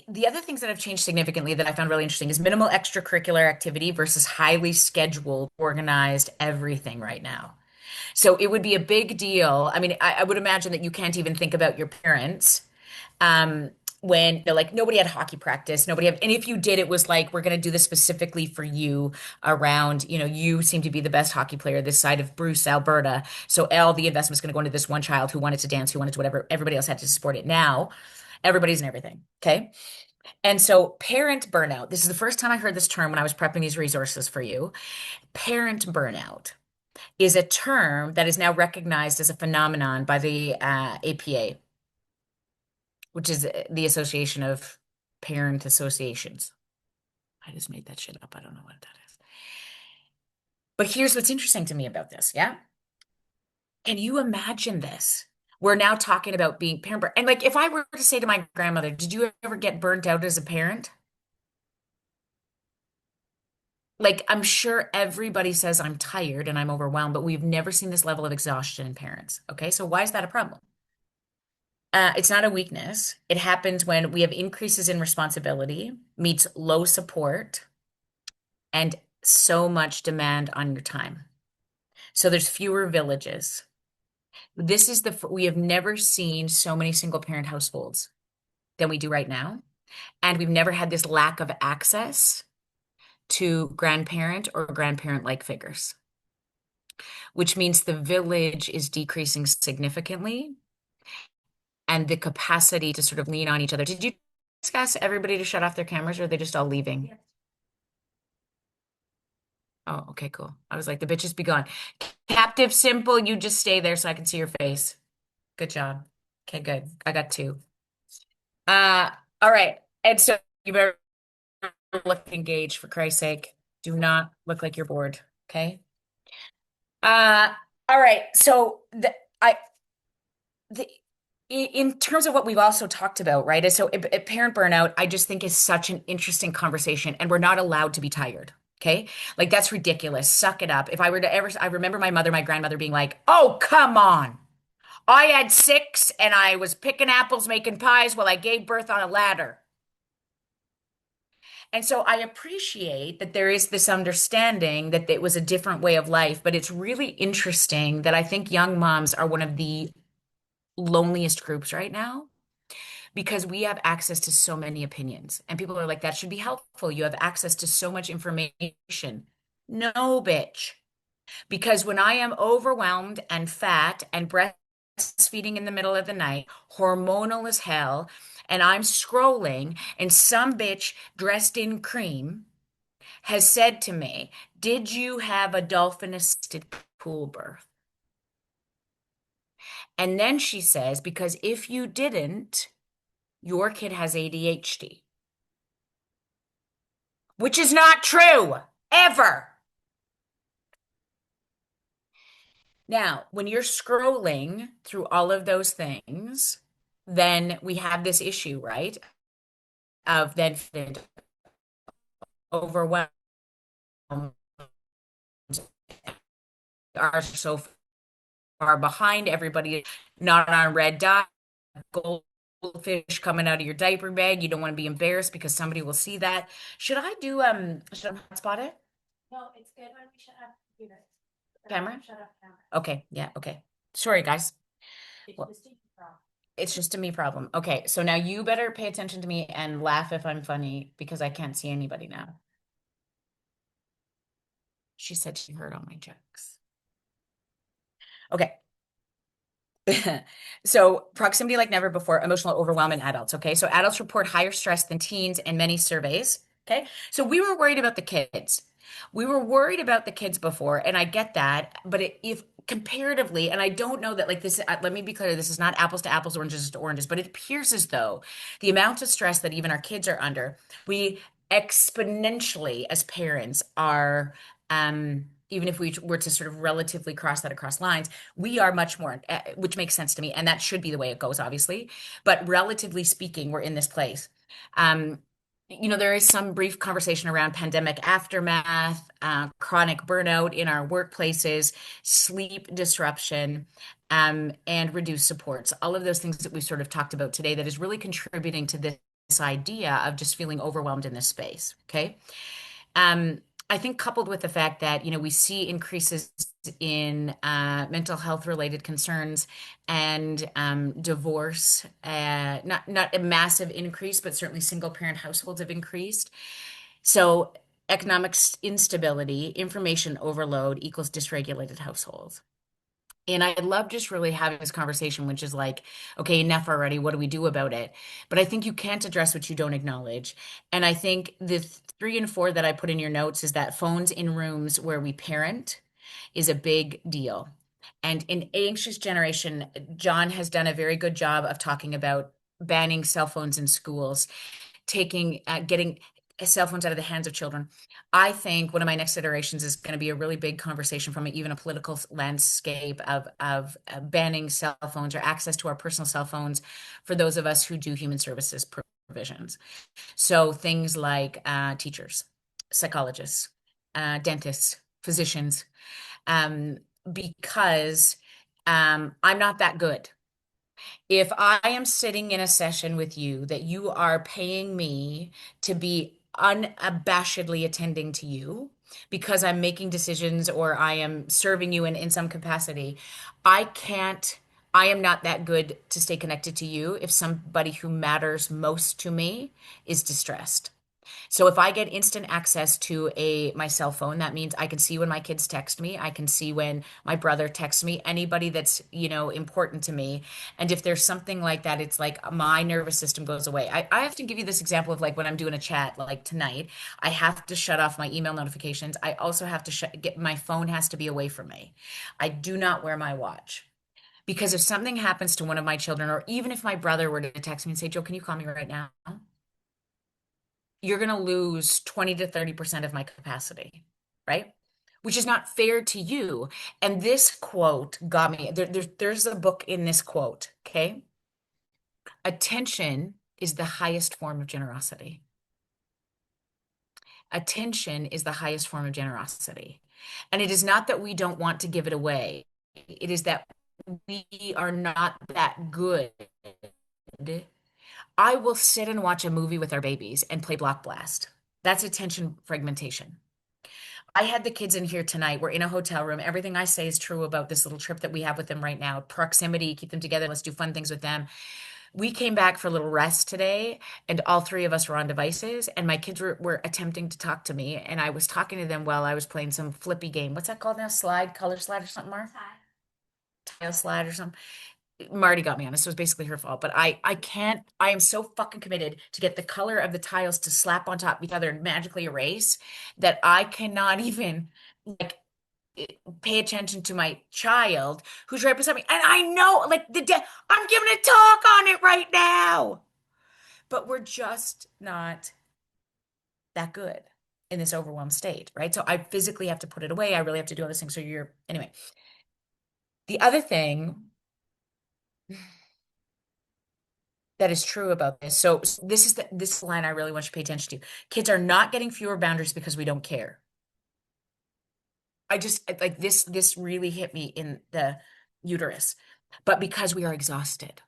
the other things that have changed significantly that I found really interesting is minimal extracurricular activity versus highly scheduled, organized everything right now. So it would be a big deal. I mean, I would imagine that you can't even think about your parents um, when they're like, nobody had hockey practice, nobody had, and if you did, it was like, we're going to do this specifically for you around, you seem to be the best hockey player this side of Bruce, Alberta. So all the investment's going to go into this one child who wanted to dance, who wanted to whatever, everybody else had to support it. Now, everybody's in everything. Okay. And so parent burnout, this is the first time I heard this term when I was prepping these resources for you. Parent burnout is a term that is now recognized as a phenomenon by the APA, which is the Association of Parent Associations. I just made that shit up. I don't know what that is. But here's what's interesting to me about this. Yeah. Can you imagine this? We're now talking about being parent. And like, if I were to say to my grandmother, did you ever get burnt out as a parent? Like, I'm sure everybody says I'm tired and I'm overwhelmed, but we've never seen this level of exhaustion in parents. Okay. So why is that a problem? It's not a weakness. It happens when we have increases in responsibility, meets low support, and so much demand on your time. So there's fewer villages. We have never seen so many single parent households than we do right now. And we've never had this lack of access to grandparent or grandparent-like figures, which means the village is decreasing significantly and the capacity to sort of lean on each other. Did you ask everybody to shut off their cameras, or are they just all leaving? Oh, okay, cool. I was like, the bitches be gone. Captive Simple, you just stay there so I can see your face. Good job. Okay, good. I got two. Uh, all right. And so you better look engaged for Christ's sake. Do not look like you're bored. Okay. Uh, all right. So the in terms of what we've also talked about, right? Is so parent burnout, I just think is such an interesting conversation, and we're not allowed to be tired. Okay. Like that's ridiculous. Suck it up. If I were to ever, I remember my mother, my grandmother being like, "Oh, come on. I had six and I was picking apples, making pies while I gave birth on a ladder." And so I appreciate that there is this understanding that it was a different way of life, but it's really interesting that I think young moms are one of the loneliest groups right now because we have access to so many opinions. And people are like, that should be helpful. You have access to so much information. No, bitch. Because when I am overwhelmed and fat and breastfeeding in the middle of the night, hormonal as hell, and I'm scrolling, and some bitch dressed in cream has said to me, "Did you have a dolphin assisted pool birth?" And then she says, "Because if you didn't, your kid has ADHD," which is not true, ever. Now, when you're scrolling through all of those things, then we have this issue, right? Of then overwhelmed are so far behind everybody, not on red dot, goldfish coming out of your diaper bag. You don't want to be embarrassed because somebody will see that. Should I hotspot it? No, it's good when we shut off computers. Camera? Shut off camera. Okay, yeah, okay. Sorry, guys. It's Well, just a problem. it's just a me problem. Okay, so now you better pay attention to me and laugh if I'm funny because I can't see anybody now. She said she heard all my jokes. Okay. So proximity like never before, emotional overwhelm in adults. Okay. So adults report higher stress than teens in many surveys. Okay. So we were worried about the kids. We were worried about the kids before, and I get that. But if comparatively, and I don't know that like this, let me be clear, this is not apples to apples, oranges to oranges, but it appears as though the amount of stress that even our kids are under, we exponentially as parents are, even if we were to sort of relatively cross that across lines, we are much more, which makes sense to me, and that should be the way it goes, obviously. But relatively speaking, we're in this place. Um, there is some brief conversation around pandemic aftermath, chronic burnout in our workplaces, sleep disruption, and reduced supports. All of those things that we've sort of talked about today that is really contributing to this idea of just feeling overwhelmed in this space. Okay. Um, I think coupled with the fact that, we see increases in mental health related concerns and divorce, not a massive increase, but certainly single parent households have increased. So economic instability, information overload equals dysregulated households. And I love just really having this conversation, which is like, okay, enough already. What do we do about it? But I think you can't address what you don't acknowledge. And I think the 3 and 4 that I put in your notes is that phones in rooms where we parent is a big deal. And in Anxious Generation, John has done a very good job of talking about banning cell phones in schools, getting cell phones out of the hands of children. I think one of my next iterations is going to be a really big conversation from even a political landscape of banning cell phones or access to our personal cell phones for those of us who do human services provisions. So things like teachers, psychologists, dentists, physicians, um, because I'm not that good. If I am sitting in a session with you that you are paying me to be unabashedly attending to you because I'm making decisions or I am serving you in some capacity, I can't, I am not that good to stay connected to you if somebody who matters most to me is distressed. So if I get instant access to a my cell phone, that means I can see when my kids text me, I can see when my brother texts me, anybody that's, important to me. And if there's something like that, it's like my nervous system goes away. I have to give you this example of like when I'm doing a chat, like tonight, I have to shut off my email notifications. I also have to get my phone has to be away from me. I do not wear my watch. Because if something happens to one of my children, or even if my brother were to text me and say, Joe, can you call me right now? You're going to lose 20 to 30% of my capacity, right? Which is not fair to you. And this quote got me. There's a book in this quote, okay? Attention is the highest form of generosity. Attention is the highest form of generosity. And it is not that we don't want to give it away. It is that we are not that good. I will sit and watch a movie with our babies and play Block Blast. That's attention fragmentation. I had the kids in here tonight. We're in a hotel room. Everything I say is true about this little trip that we have with them right now. Proximity, keep them together. Let's do fun things with them. We came back for a little rest today, and all three of us were on devices, and my kids were attempting to talk to me, and I was talking to them while I was playing some flippy game. What's that called now? Slide, color slide or something, Mar? Hi. Tile slide or something. Marty got me on this. So it was basically her fault. But I can't, I am so fucking committed to get the color of the tiles to slap on top of each other and magically erase that I cannot even like pay attention to my child who's right beside me. And I know like I'm giving a talk on it right now. But we're just not that good in this overwhelmed state, right? So I physically have to put it away. I really have to do all these things. So anyway. The other thing that is true about this. So this line I really want you to pay attention to. Kids are not getting fewer boundaries because we don't care. I just like this really hit me in the uterus. But because we are exhausted.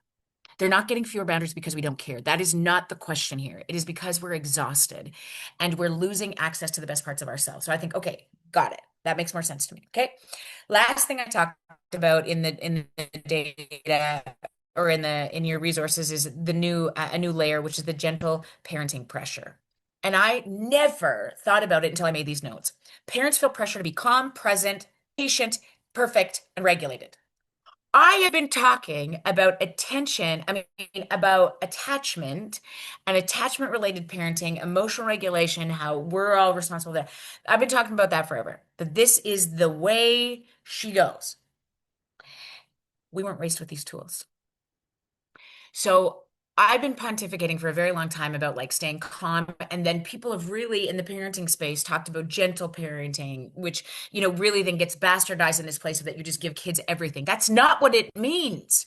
They're not getting fewer boundaries because we don't care. That is not the question here. It is because we're exhausted and we're losing access to the best parts of ourselves. So I think, okay, got it. That makes more sense to me. Okay. Last thing I talked about in the data or in your resources is the new a new layer, which is the gentle parenting pressure. And I never thought about it until I made these notes. Parents feel pressure to be calm, present, patient, perfect, and regulated. I have been talking about attention, I mean, about attachment and attachment related parenting, emotional regulation, how we're all responsible for that. I've been talking about that forever. That this is the way she goes. We weren't raised with these tools. So I've been pontificating for a very long time about like staying calm. And then people have really, in the parenting space, talked about gentle parenting, which, really then gets bastardized in this place of that you just give kids everything. That's not what it means.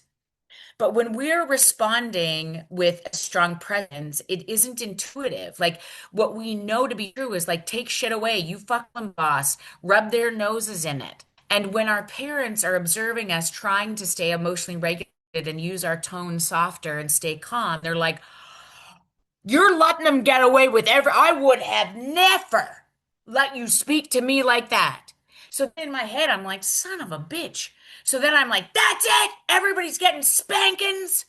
But when we're responding with a strong presence, it isn't intuitive. Like what we know to be true is like, take shit away, you fuck them, boss, rub their noses in it. And when our parents are observing us trying to stay emotionally regulated and use our tone softer and stay calm, they're like, you're letting them get away with I would have never let you speak to me like that. So in my head, I'm like, son of a bitch. So then I'm like, that's it. Everybody's getting spankings.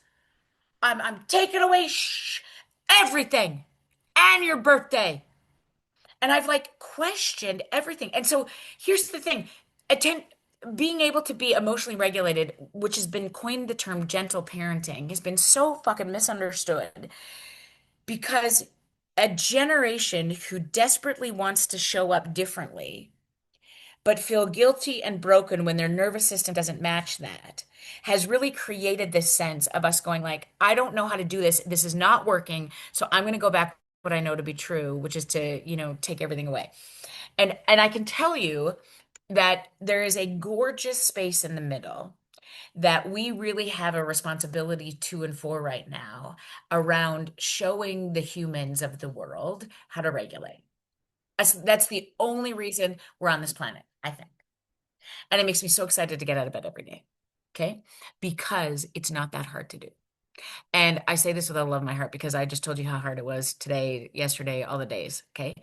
I'm taking away everything and your birthday. And I've like questioned everything. And so here's the thing. Attend being able to be emotionally regulated, which has been coined the term gentle parenting, has been so fucking misunderstood because a generation who desperately wants to show up differently but feel guilty and broken when their nervous system doesn't match that has really created this sense of us going like, I don't know how to do this. This is not working. So I'm going to go back what I know to be true, which is to, take everything away. And I can tell you that there is a gorgeous space in the middle that we really have a responsibility to and for right now around showing the humans of the world how to regulate. That's the only reason we're on this planet, I think. And it makes me so excited to get out of bed every day. Okay. Because it's not that hard to do. And I say this with all love in my heart because I just told you how hard it was today, yesterday, all the days. Okay.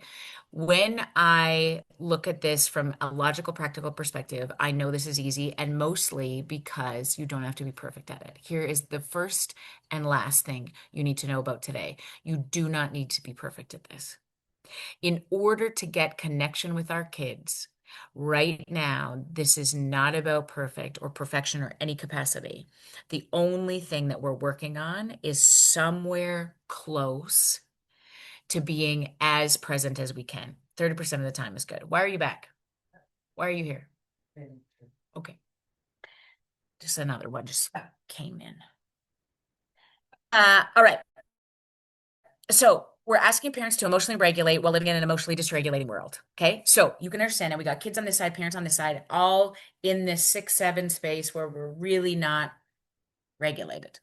When I look at this from a logical, practical perspective, I know this is easy and mostly because you don't have to be perfect at it. Here is the first and last thing you need to know about today. You do not need to be perfect at this. In order to get connection with our kids, right now, this is not about perfect or perfection or any capacity. The only thing that we're working on is somewhere close to being as present as we can. 30% of the time is good. Why are you back? Why are you here? Okay. Just another one just came in. All right. So we're asking parents to emotionally regulate while living in an emotionally dysregulating world. Okay. So you can understand that we got kids on this side, parents on this side, all in this 6, 7 space where we're really not regulated.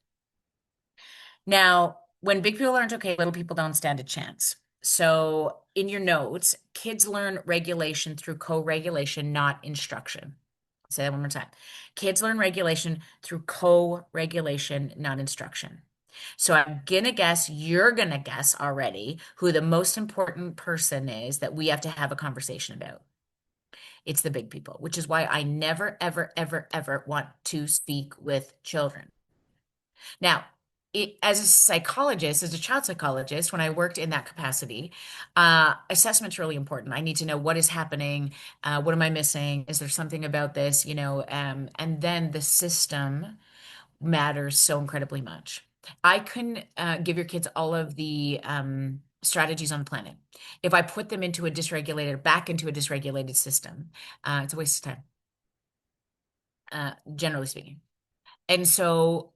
Now, when big people aren't okay, little people don't stand a chance. So in your notes, kids learn regulation through co-regulation, not instruction. I'll say that one more time. Kids learn regulation through co-regulation, not instruction. So I'm gonna guess you're gonna guess already who the most important person is that we have to have a conversation about. It's the big people, which is why I never, ever, ever, ever want to speak with children. Now, as a psychologist, as a child psychologist, when I worked in that capacity, assessment's really important. I need to know what is happening, what am I missing? Is there something about this? And then the system matters so incredibly much. I can give your kids all of the strategies on the planet. If I put them into a dysregulated, back into a dysregulated system, it's a waste of time, generally speaking. And so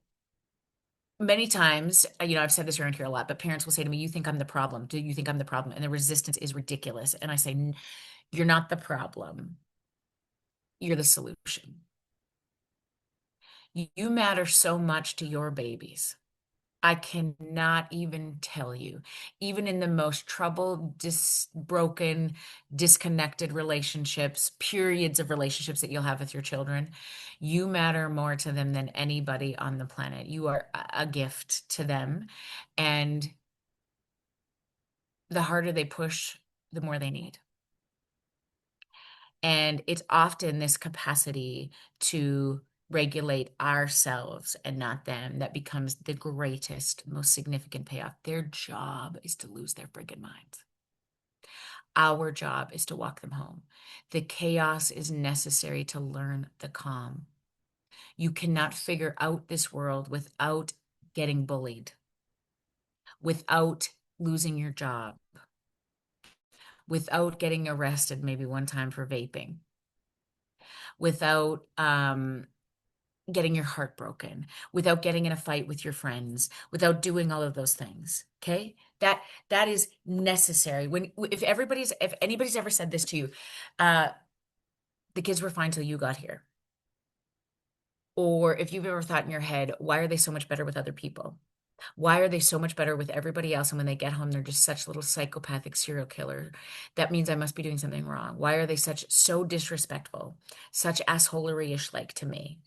many times, I've said this around here a lot, but parents will say to me, "You think I'm the problem? Do you think I'm the problem?" And the resistance is ridiculous. And I say, You're not the problem. You're the solution. You matter so much to your babies. I cannot even tell you, even in the most troubled, broken, disconnected relationships, periods of relationships that you'll have with your children, you matter more to them than anybody on the planet. You are a gift to them. And the harder they push, the more they need. And it's often this capacity to regulate ourselves and not them that becomes the greatest, most significant payoff. Their job is to lose their friggin' minds. Our job is to walk them home. The chaos is necessary to learn the calm. You cannot figure out this world without getting bullied, without losing your job, without getting arrested maybe one time for vaping, without getting your heart broken, without getting in a fight with your friends, without doing all of those things. Okay? That is necessary. If anybody's ever said this to you, uh, the kids were fine till you got here. Or if you've ever thought in your head, why are they so much better with other people? Why are they so much better with everybody else? And when they get home, they're just such little psychopathic serial killer. That means I must be doing something wrong. Why are they so disrespectful, such assholery-ish like to me?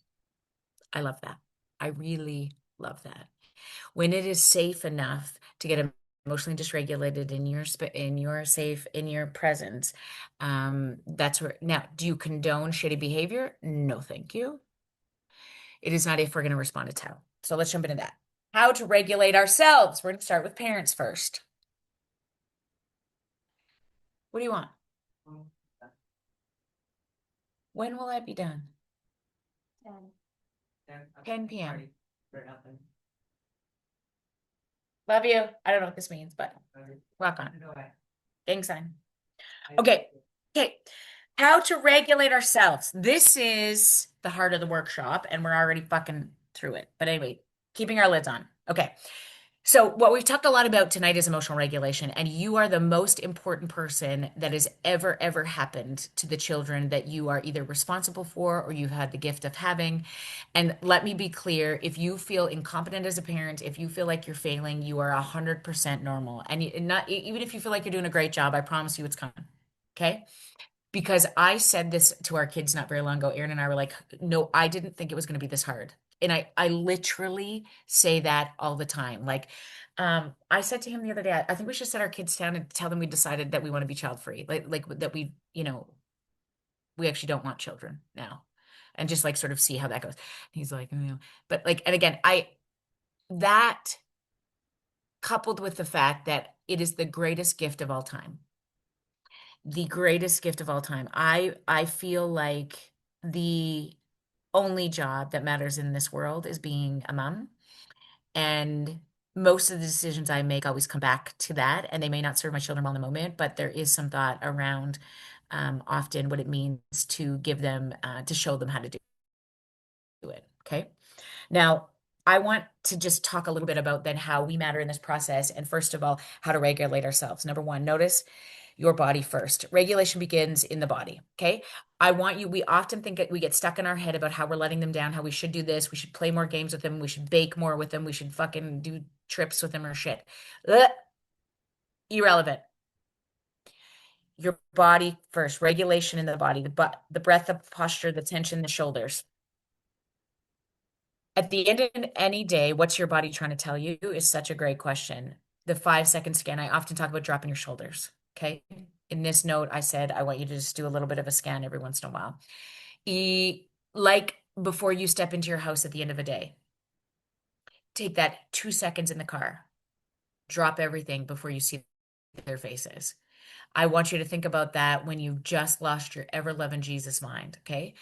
I love that. I really love that. When it is safe enough to get emotionally dysregulated in your presence, that's where. Now, do you condone shitty behavior? No, thank you. It is not if we're going to respond, it's how. So let's jump into that. How to regulate ourselves. We're going to start with parents first. What do you want? When will I be done? 10 p.m. Love you. I don't know what this means, but rock on. Gang sign. Okay. Okay. How to regulate ourselves. This is the heart of the workshop, and we're already fucking through it. But anyway, keeping our lids on. Okay. So what we've talked a lot about tonight is emotional regulation, and you are the most important person that has ever happened to the children that you are either responsible for or you've had the gift of having. And let me be clear, if you feel incompetent as a parent, if you feel like you're failing, you are 100% normal. And not even if you feel like you're doing a great job, I promise you it's coming. Okay? Because I said this to our kids not very long ago. Aaron and I were like, no, I didn't think it was going to be this hard. And I literally say that all the time. Like, I said to him the other day, I think we should set our kids down and tell them we decided that we want to be child free. Like that we actually don't want children now. And just like sort of see how that goes. He's like, but like, and again, that coupled with the fact that it is the greatest gift of all time. The greatest gift of all time. I feel like the only job that matters in this world is being a mom. And most of the decisions I make always come back to that. And they may not serve my children well in the moment, but there is some thought around often what it means to give them, to show them how to do it. Okay. Now, I want to just talk a little bit about then how we matter in this process. And first of all, how to regulate ourselves. Number one, notice your body first. Regulation begins in the body. Okay. I want you, we often think we get stuck in our head about how we're letting them down, how we should do this, we should play more games with them, we should bake more with them, we should fucking do trips with them or shit. Ugh, irrelevant. Your body first, regulation in the body, the breath, the posture, the tension, the shoulders. At the end of any day, what's your body trying to tell you is such a great question. The 5 second scan, I often talk about dropping your shoulders. Okay. In this note, I said, I want you to just do a little bit of a scan every once in a while. Like before you step into your house at the end of a day, take that 2 seconds in the car, drop everything before you see their faces. I want you to think about that when you've just lost your ever loving Jesus mind. Okay.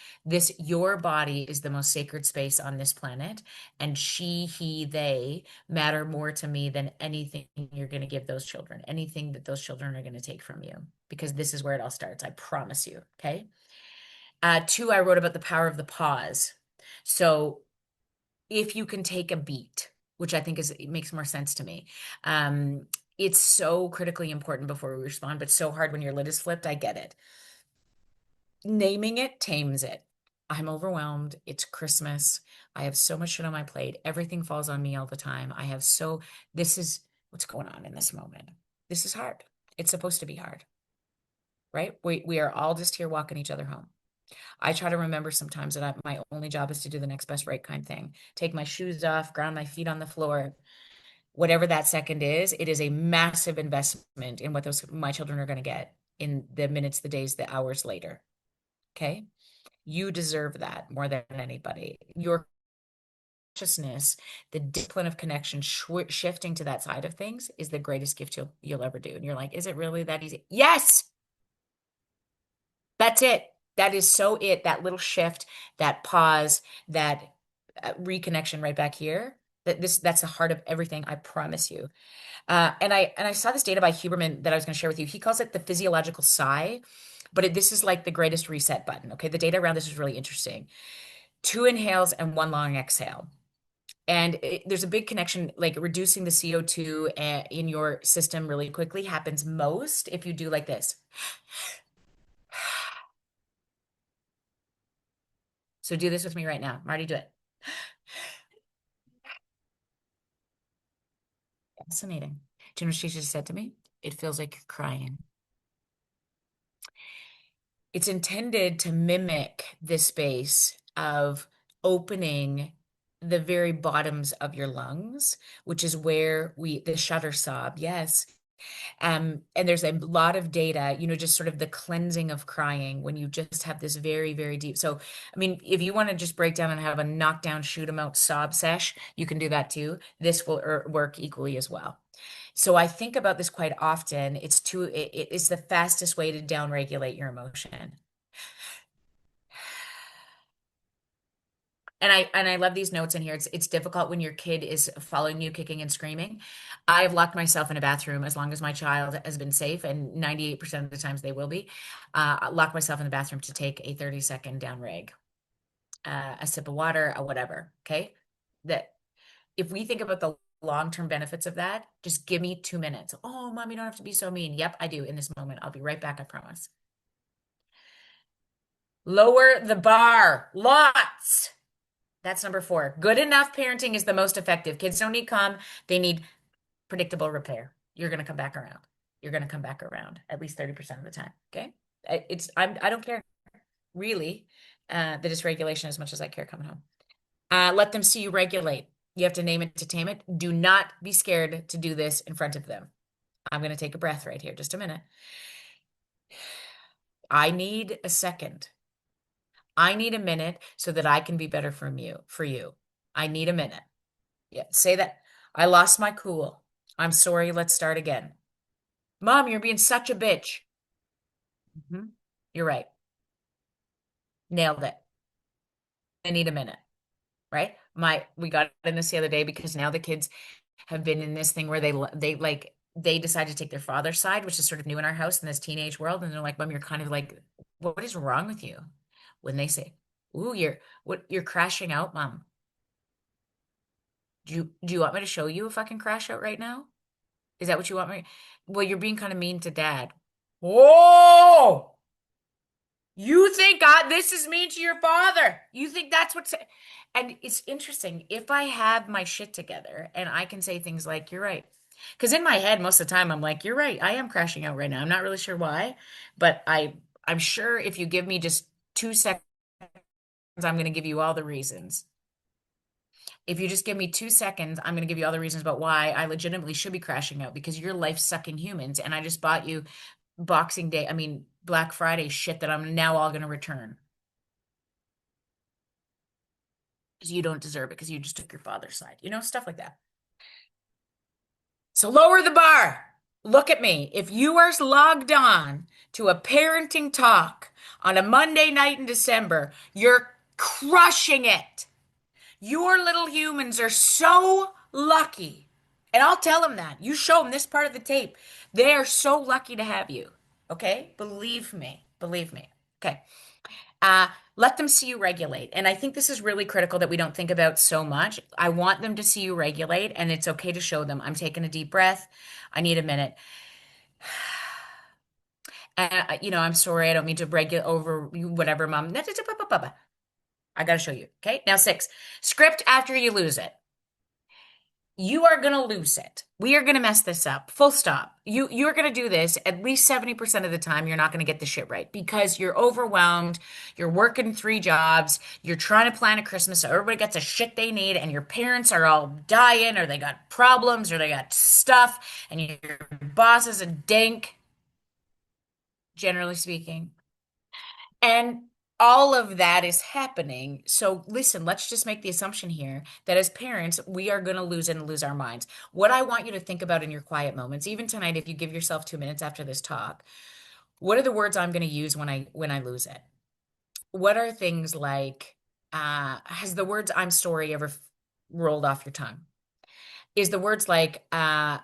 Your body is the most sacred space on this planet. And she, he, they matter more to me than anything you're going to give those children, anything that those children are going to take from you, because this is where it all starts. I promise you. Okay. Two, I wrote about the power of the pause. So if you can take a beat, which I think it makes more sense to me. It's so critically important before we respond, but so hard when your lid is flipped. I get it. Naming it tames it. I'm overwhelmed. It's Christmas. I have so much shit on my plate. Everything falls on me all the time. This is what's going on in this moment. This is hard. It's supposed to be hard, right? We are all just here walking each other home. I try to remember sometimes that my only job is to do the next best right kind thing. Take my shoes off, ground my feet on the floor. Whatever that second is, it is a massive investment in what my children are going to get in the minutes, the days, the hours later. Okay? You deserve that more than anybody. Your consciousness, the discipline of connection, shifting to that side of things is the greatest gift you'll ever do. And you're like, is it really that easy? Yes, that's it. That is so it. That little shift, that pause, that reconnection right back here. That's the heart of everything. I promise you. And I saw this data by Huberman that I was going to share with you. He calls it the physiological sigh, but this is like the greatest reset button. Okay, the data around this is really interesting. 2 inhales and 1 long exhale. And there's a big connection, like reducing the CO2 in your system really quickly happens most if you do like this. So do this with me right now. Marty, do it. Fascinating. Do you know what she just said to me? It feels like you're crying. It's intended to mimic this space of opening the very bottoms of your lungs, which is where the shutter sob, yes. And there's a lot of data, just sort of the cleansing of crying when you just have this very, very deep. So, I mean, if you want to just break down and have a knockdown, shoot 'em out sob sesh, you can do that too. This will work equally as well. So I think about this quite often. It's the fastest way to downregulate your emotion. And I love these notes in here. It's difficult when your kid is following you, kicking and screaming. I've locked myself in a bathroom as long as my child has been safe, and 98% of the times they will be. Lock myself in the bathroom to take a 30-second down reg, a sip of water, a whatever. Okay. That if we think about the long-term benefits of that, just give me 2 minutes. Oh, mom, you don't have to be so mean. Yep, I do in this moment. I'll be right back, I promise. Lower the bar. Lots. That's number 4. Good enough parenting is the most effective. Kids don't need calm. They need predictable repair. You're going to come back around. You're going to come back around at least 30% of the time. Okay. I don't care really, the dysregulation as much as I care coming home. Let them see you regulate. You have to name it to tame it. Do not be scared to do this in front of them. I'm going to take a breath right here. Just a minute. I need a second. I need a minute so that I can be better for you. I need a minute. Yeah, say that. I lost my cool. I'm sorry. Let's start again. Mom, you're being such a bitch. Mhm. You're right. Nailed it. I need a minute, right? We got in this the other day because now the kids have been in this thing where they decide to take their father's side, which is sort of new in our house in this teenage world, and they're like, "Mom, you're kind of like, what is wrong with you?" When they say, "Ooh, you're crashing out, Mom." Do you want me to show you if I can crash out right now? Is that what you want me? Well, you're being kind of mean to Dad. Oh, you think this is mean to your father? You think that's what's, and it's interesting if I have my shit together and I can say things like, "You're right." Because in my head, most of the time, I'm like, "You're right. I am crashing out right now." I'm not really sure why, but I'm sure if you give me just 2 seconds, I'm going to give you all the reasons. If you just give me 2 seconds, I'm going to give you all the reasons about why I legitimately should be crashing out because you're life sucking humans. And I just bought you Boxing Day, I mean, Black Friday shit that I'm now all going to return because you don't deserve it because you just took your father's side, stuff like that. So lower the bar. Look at me. If you are logged on to a parenting talk on a Monday night in December, you're crushing it. Your little humans are so lucky. And I'll tell them that. You show them this part of the tape. They are so lucky to have you. Okay? Believe me. Believe me. Okay. Uh, Let them see you regulate. And I think this is really critical that we don't think about so much. I want them to see you regulate, and it's okay to show them. I'm taking a deep breath. I need a minute. And, I'm sorry. I don't mean to regulate over you, whatever, Mom. I got to show you. Okay. Now, 6, script after you lose it. You are going to lose it. We are going to mess this up. Full stop. You're going to do this at least 70% of the time. You're not going to get the shit right because you're overwhelmed. You're working 3 jobs. You're trying to plan a Christmas so everybody gets the shit they need and your parents are all dying or they got problems or they got stuff and your boss is a dink, generally speaking. And all of that is happening. So listen, let's just make the assumption here that as parents, we are going to lose and lose our minds. What I want you to think about in your quiet moments, even tonight, if you give yourself 2 minutes after this talk, what are the words I'm going to use when I lose it? What are things like, has the words "I'm sorry" ever rolled off your tongue? Is the words like, I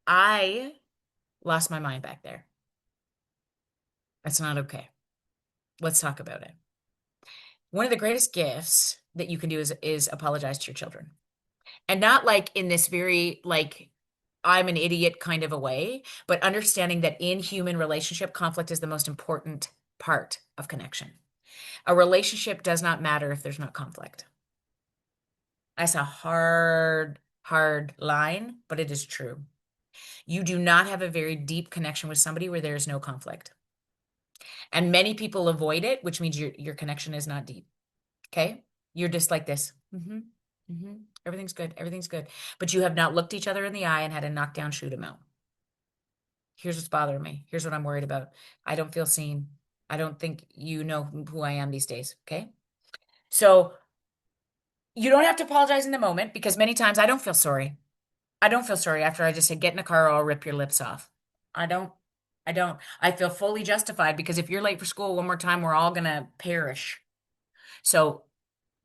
I lost my mind back there. That's not okay. Let's talk about it. One of the greatest gifts that you can do is apologize to your children. And not like in this very like I'm an idiot kind of a way, but understanding that in human relationship, conflict is the most important part of connection. A relationship does not matter if there's not conflict. That's a hard, hard line, but it is true. You do not have a very deep connection with somebody where there is no conflict. And many people avoid it, which means your connection is not deep. Okay? You're just like this. Everything's good. Everything's good. But you have not looked each other in the eye and had a knockdown shoot 'em out. Here's what's bothering me. Here's what I'm worried about. I don't feel seen. I don't think you know who I am these days. Okay? So you don't have to apologize in the moment because many times I don't feel sorry. I don't feel sorry after I just say, get in a car or I'll rip your lips off. I don't. I don't. I feel fully justified because if you're late for school one more time, we're all gonna perish. So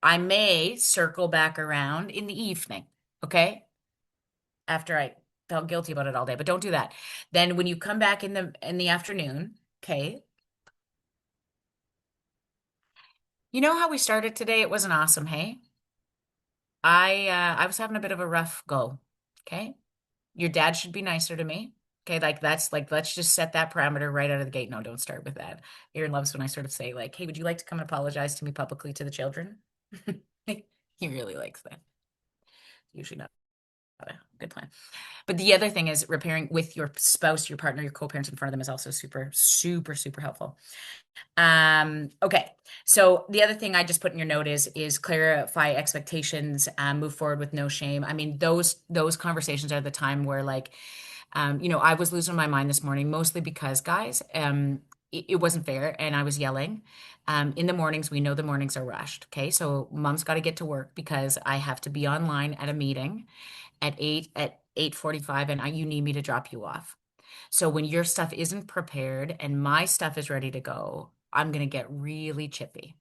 I may circle back around in the evening, okay? After I felt guilty about it all day, but don't do that. Then when you come back in the afternoon, okay? You know how we started today? It wasn't awesome, hey? I was having a bit of a rough go, okay? Your dad should be nicer to me. Okay, that's like let's just set that parameter right out of the gate. No, don't start with that. Aaron loves when I sort of say like, "Hey, would you like to come and apologize to me publicly to the children?" He really likes that. Usually not a good plan. But the other thing is repairing with your spouse, your partner, your co-parents in front of them is also super, super, super helpful. Okay. So the other thing I just put in your note is clarify expectations, move forward with no shame. I mean, those conversations are the time where like, I was losing my mind this morning, mostly because guys, it wasn't fair and I was yelling. In the mornings, we know the mornings are rushed. Okay. So mom's got to get to work because I have to be online at a meeting at 8:45 and you need me to drop you off. So when your stuff isn't prepared and my stuff is ready to go, I'm going to get really chippy.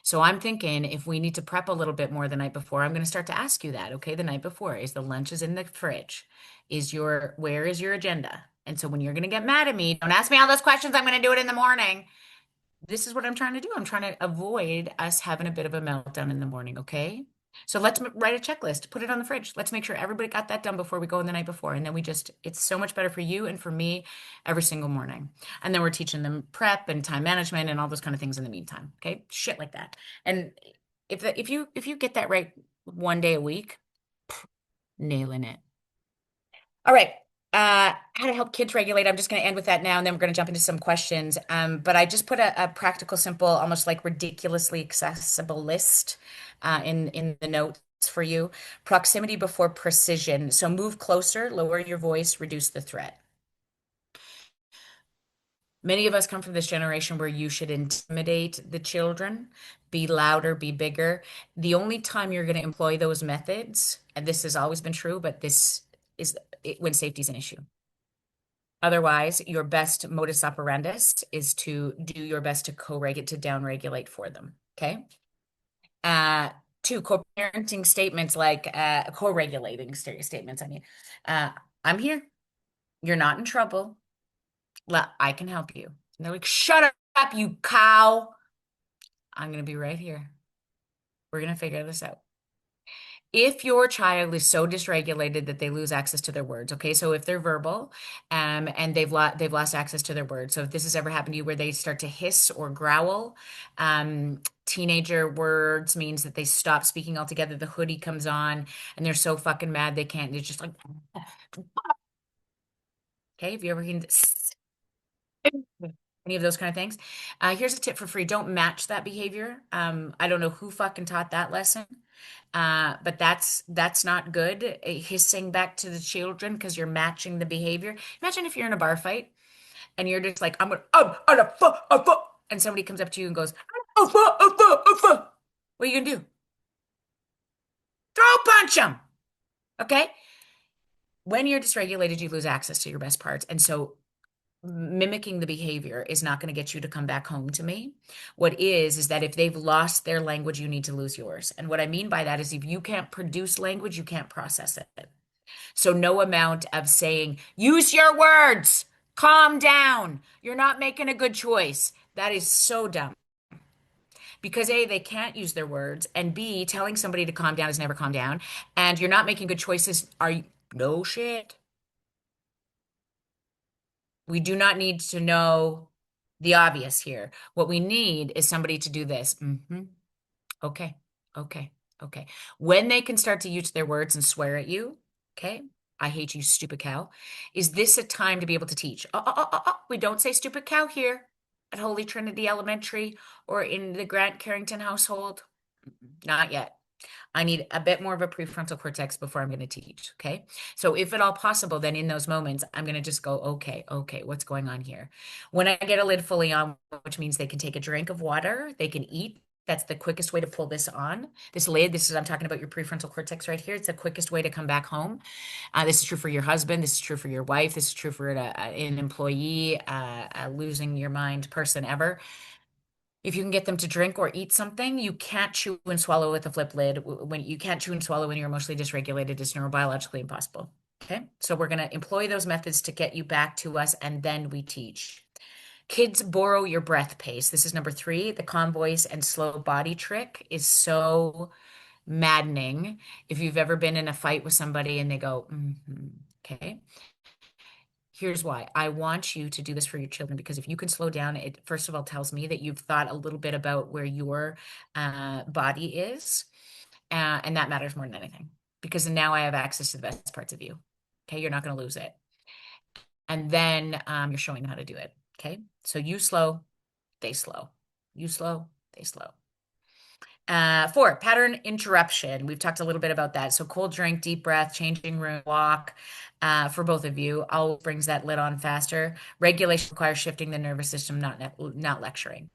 So I'm thinking if we need to prep a little bit more the night before, I'm going to start to ask you that. Okay, the night before, is the lunches in the fridge? Where is your agenda? And so when you're going to get mad at me, don't ask me all those questions. I'm going to do it in the morning. This is what I'm trying to do. I'm trying to avoid us having a bit of a meltdown in the morning. Okay. So let's write a checklist, put it on the fridge. Let's make sure everybody got that done before we go in the night before. And then it's so much better for you and for me every single morning. And then we're teaching them prep and time management and all those kind of things in the meantime. Okay. Shit like that. And if you get that right one day a week, nailing it. All right. How to help kids regulate. I'm just going to end with that now, and then we're going to jump into some questions. But I just put a practical, simple, almost like ridiculously accessible list in the notes for you. Proximity before precision. So move closer, lower your voice, reduce the threat. Many of us come from this generation where you should intimidate the children, be louder, be bigger. The only time you're going to employ those methods, and this has always been true, but this is when safety is an issue. Otherwise, your best modus operandus is to do your best to co-regulate, to down-regulate for them. Okay. Uh, Two, co-parenting statements like co-regulating statements. I mean, uh, I'm here. You're not in trouble. I can help you. And they're like, shut up, you cow. I'm going to be right here. We're going to figure this out. If your child is so dysregulated that they lose access to their words, okay, so if they're verbal, and they've lost access to their words, so if this has ever happened to you where they start to hiss or growl, teenager words means that they stop speaking altogether. The hoodie comes on, and they're so fucking mad they can't. They're just like, okay. Have you ever heard any of those kind of things? Here's a tip for free. Don't match that behavior. I don't know who fucking taught that lesson. But that's not good. Hissing back to the children because you're matching the behavior. Imagine if you're in a bar fight and you're just like, I'm gonna, and somebody comes up to you and goes, what are you gonna do? Throw punch them. Okay. When you're dysregulated, you lose access to your best parts. And so mimicking the behavior is not going to get you to come back home to me. What is that if they've lost their language, you need to lose yours. And what I mean by that is if you can't produce language, you can't process it. So no amount of saying, use your words, calm down. You're not making a good choice. That is so dumb. Because A, they can't use their words, and B, telling somebody to calm down is never calm down. And you're not making good choices. Are you? No shit. We do not need to know the obvious here. What we need is somebody to do this. Okay, okay, okay. When they can start to use their words and swear at you, okay, I hate you, stupid cow. Is this a time to be able to teach? We don't say stupid cow here at Holy Trinity Elementary or in the Grant Carrington household. Not yet. I need a bit more of a prefrontal cortex before I'm going to teach. Okay. So if at all possible, then in those moments, I'm going to just go, okay, what's going on here? When I get a lid fully on, which means they can take a drink of water, they can eat. That's the quickest way to pull this on. This lid, I'm talking about your prefrontal cortex right here. It's the quickest way to come back home. This is true for your husband. This is true for your wife. This is true for an employee, a losing your mind person ever. If you can get them to drink or eat something, you can't chew and swallow with a flip lid. When you can't chew and swallow when you're emotionally dysregulated, it's neurobiologically impossible. Okay. So we're going to employ those methods to get you back to us, and then we teach. Kids borrow your breath pace. This is number 3. The calm voice and slow body trick is so maddening. If you've ever been in a fight with somebody and they go, okay. Here's why. I want you to do this for your children because if you can slow down, it first of all tells me that you've thought a little bit about where your body is. And that matters more than anything because now I have access to the best parts of you. Okay. You're not going to lose it. And then you're showing them how to do it. Okay. So you slow, they slow. You slow, they slow. 4, pattern interruption. We've talked a little bit about that. So cold drink, deep breath, changing room, walk, for both of you, all brings that lid on faster. Regulation requires shifting the nervous system, not lecturing.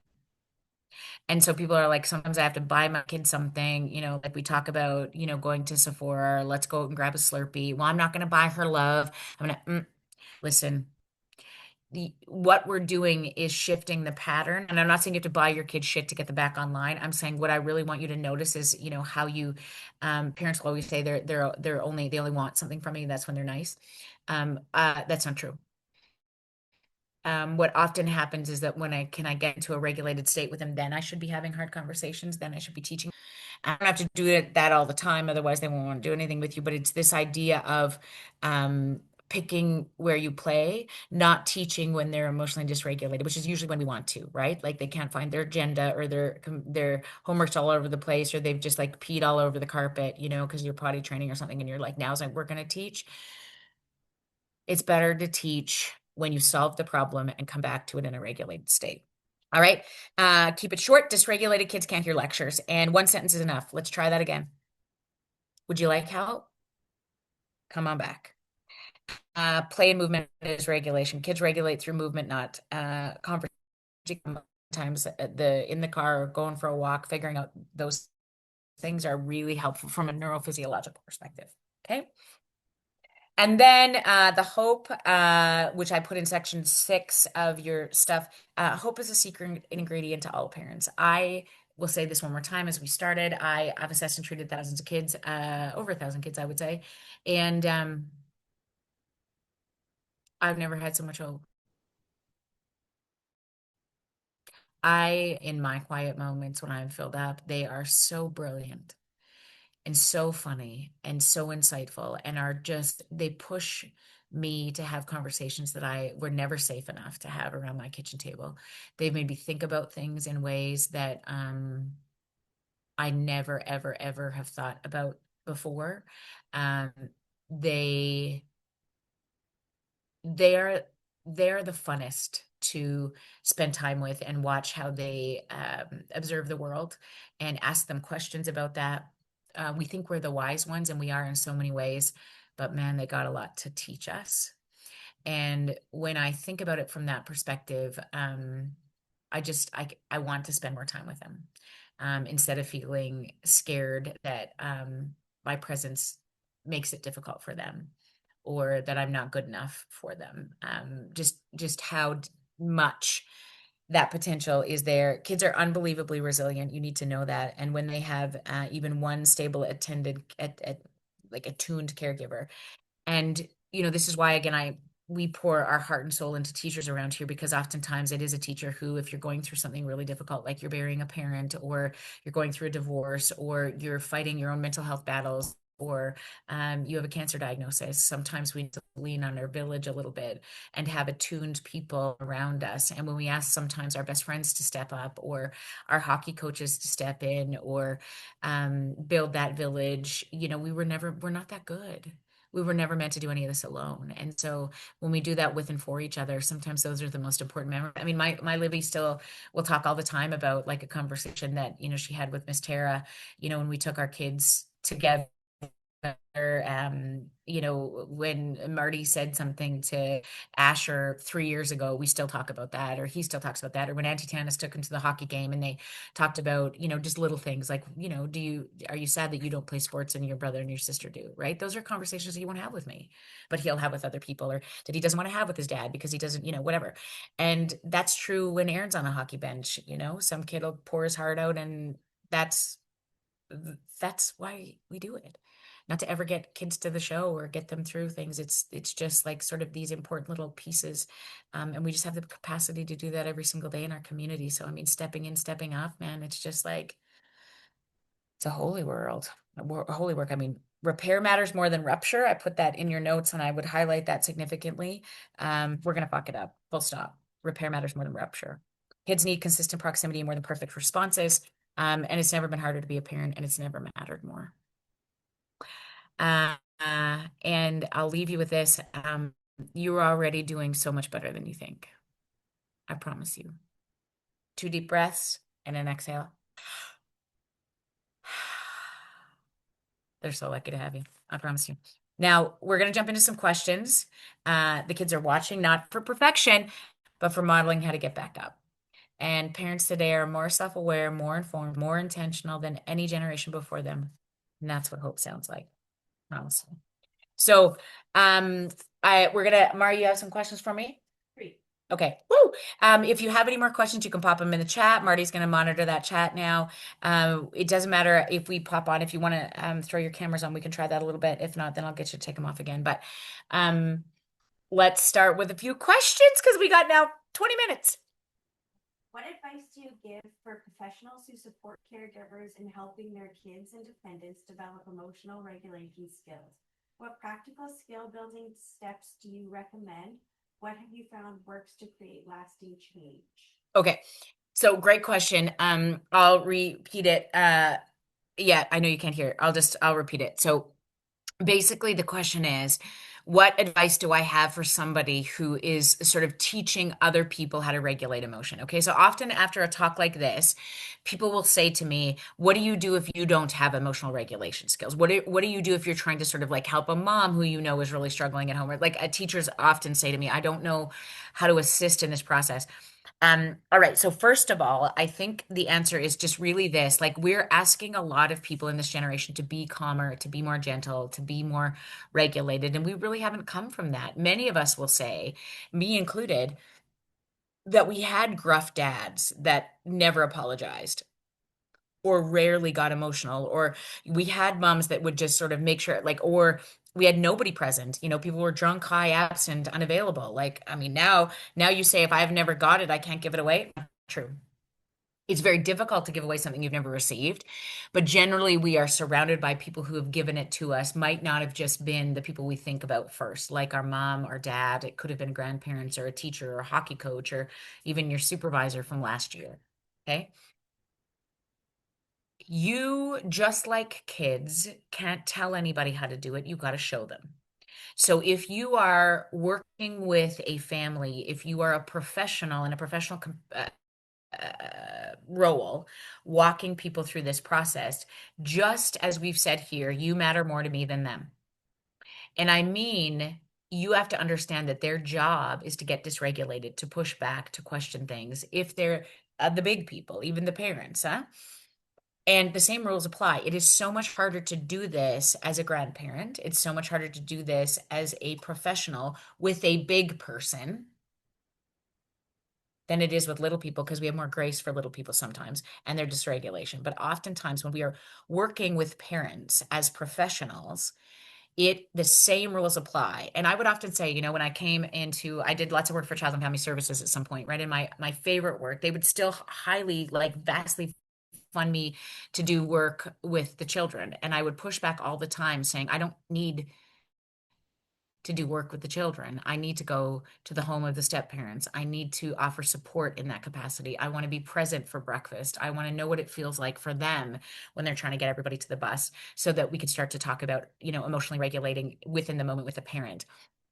And so people are like, sometimes I have to buy my kid something, like we talk about, going to Sephora, let's go and grab a Slurpee. Well, I'm not going to buy her love. I'm going to, listen, what we're doing is shifting the pattern. And I'm not saying you have to buy your kid shit to get them back online. I'm saying what I really want you to notice is, how you, parents will always say they only want something from me. That's when they're nice. That's not true. What often happens is that when I get into a regulated state with them, then I should be having hard conversations. Then I should be teaching. I don't have to do that all the time, otherwise they won't want to do anything with you. But it's this idea of picking where you play, not teaching when they're emotionally dysregulated, which is usually when we want to, right? Like they can't find their agenda, or their homework's all over the place, or they've just like peed all over the carpet, because you're potty training or something, and you're like, now's like we're going to teach. It's better to teach when you solve the problem and come back to it in a regulated state. All right. Keep it short. Dysregulated kids can't hear lectures, and one sentence is enough. Let's try that again. Would you like help? Come on back. Play and movement is regulation. Kids regulate through movement, not conversation. Sometimes in the car or going for a walk, figuring out those things are really helpful from a neurophysiological perspective. Okay. And then the hope, which I put in section 6 of your stuff, hope is a secret ingredient to all parents. I will say this one more time as we started. I've assessed and treated thousands of kids, over 1,000 kids, I would say. And I've never had so much hope. In my quiet moments when I'm filled up, they are so brilliant and so funny and so insightful, and they push me to have conversations that I were never safe enough to have around my kitchen table. They've made me think about things in ways that I never, ever, ever have thought about before. Um, they they're they're the funnest to spend time with and watch how they observe the world and ask them questions about that. We think we're the wise ones, and we are in so many ways, but man, they got a lot to teach us. And when I think about it from that perspective, I want to spend more time with them, instead of feeling scared that my presence makes it difficult for them, or that I'm not good enough for them. Just how much that potential is there. Kids are unbelievably resilient. You need to know that. And when they have even one stable attended at like a tuned caregiver, and this is why, again, we pour our heart and soul into teachers around here, because oftentimes it is a teacher who, if you're going through something really difficult, like you're burying a parent, or you're going through a divorce, or you're fighting your own mental health battles, or you have a cancer diagnosis, sometimes we need to lean on our village a little bit and have attuned people around us. And when we ask sometimes our best friends to step up, or our hockey coaches to step in, or build that village, we're not that good. We were never meant to do any of this alone. And so when we do that with and for each other, sometimes those are the most important memories. I mean, my Libby still will talk all the time about like a conversation that, she had with Miss Tara, when we took our kids together. When Marty said something to Asher 3 years ago, we still talk about that, or he still talks about that. Or when Auntie Tanis took him to the hockey game and they talked about, just little things like, are you sad that you don't play sports and your brother and your sister do, right? Those are conversations he won't have with me, but he'll have with other people, or that he doesn't want to have with his dad because he doesn't, whatever. And that's true when Aaron's on a hockey bench, some kid will pour his heart out, and that's why we do it. Not to ever get kids to the show or get them through things. It's just like sort of these important little pieces. And we just have the capacity to do that every single day in our community. So, I mean, stepping in, stepping off, man, it's just like, it's a holy world, holy work. I mean, repair matters more than rupture. I put that in your notes, and I would highlight that significantly. We're going to fuck it up. Full stop. Repair matters more than rupture. Kids need consistent proximity more than perfect responses. And it's never been harder to be a parent, and it's never mattered more. And I'll leave you with this. You're already doing so much better than you think. I promise you. 2 deep breaths and an exhale. They're so lucky to have you. I promise you. Now, we're going to jump into some questions. The kids are watching, not for perfection, but for modeling how to get back up. And parents today are more self-aware, more informed, more intentional than any generation before them. And that's what hope sounds like. Promise. So, Mari, you have some questions for me? Great. Okay. Woo. If you have any more questions, you can pop them in the chat. Marty's going to monitor that chat now. It doesn't matter if we pop on. If you want to throw your cameras on, we can try that a little bit. If not, then I'll get you to take them off again. But um, let's start with a few questions because we got now 20 minutes. What advice do you give for professionals who support caregivers in helping their kids and dependents develop emotional regulation skills? What practical skill building steps do you recommend? What have you found works to create lasting change? Okay. So great question. I'll repeat it. Yeah, I know you can't hear it. I'll repeat it. So basically, the question is, what advice do I have for somebody who is sort of teaching other people how to regulate emotion? Okay, so often after a talk like this, people will say to me, "What do you do if you don't have emotional regulation skills? What do you do if you're trying to sort of like help a mom who you know is really struggling at home?" Or like teachers often say to me, "I don't know how to assist in this process." All right. So first of all, I think the answer is just really this, like we're asking a lot of people in this generation to be calmer, to be more gentle, to be more regulated, and we really haven't come from that. Many of us will say, me included, that we had gruff dads that never apologized or rarely got emotional, or we had moms that would just sort of make sure like, or we had nobody present, people were drunk, high, absent, unavailable. Like, I mean, now you say if I've never got it, I can't give it away. Not true. It's very difficult to give away something you've never received, but generally we are surrounded by people who have given it to us. Might not have just been the people we think about first, like our mom or dad. It could have been grandparents or a teacher or a hockey coach or even your supervisor from last year. Okay. You, just like kids, can't tell anybody how to do it. You got to show them. So if you are working with a family, if you are a professional in a professional role, walking people through this process, just as we've said here, you matter more to me than them. And I mean, you have to understand that their job is to get dysregulated, to push back, to question things. If they're the big people, even the parents, huh? And the same rules apply. It is so much harder to do this as a grandparent. It's so much harder to do this as a professional with a big person than it is with little people because we have more grace for little people sometimes and their dysregulation. But oftentimes when we are working with parents as professionals, the same rules apply. And I would often say, when I did lots of work for Child and Family Services at some point, right? In my favorite work, they would still highly, like vastly fund me to do work with the children. And I would push back all the time saying, I don't need to do work with the children. I need to go to the home of the step parents. I need to offer support in that capacity. I want to be present for breakfast. I want to know what it feels like for them when they're trying to get everybody to the bus so that we could start to talk about, emotionally regulating within the moment with a parent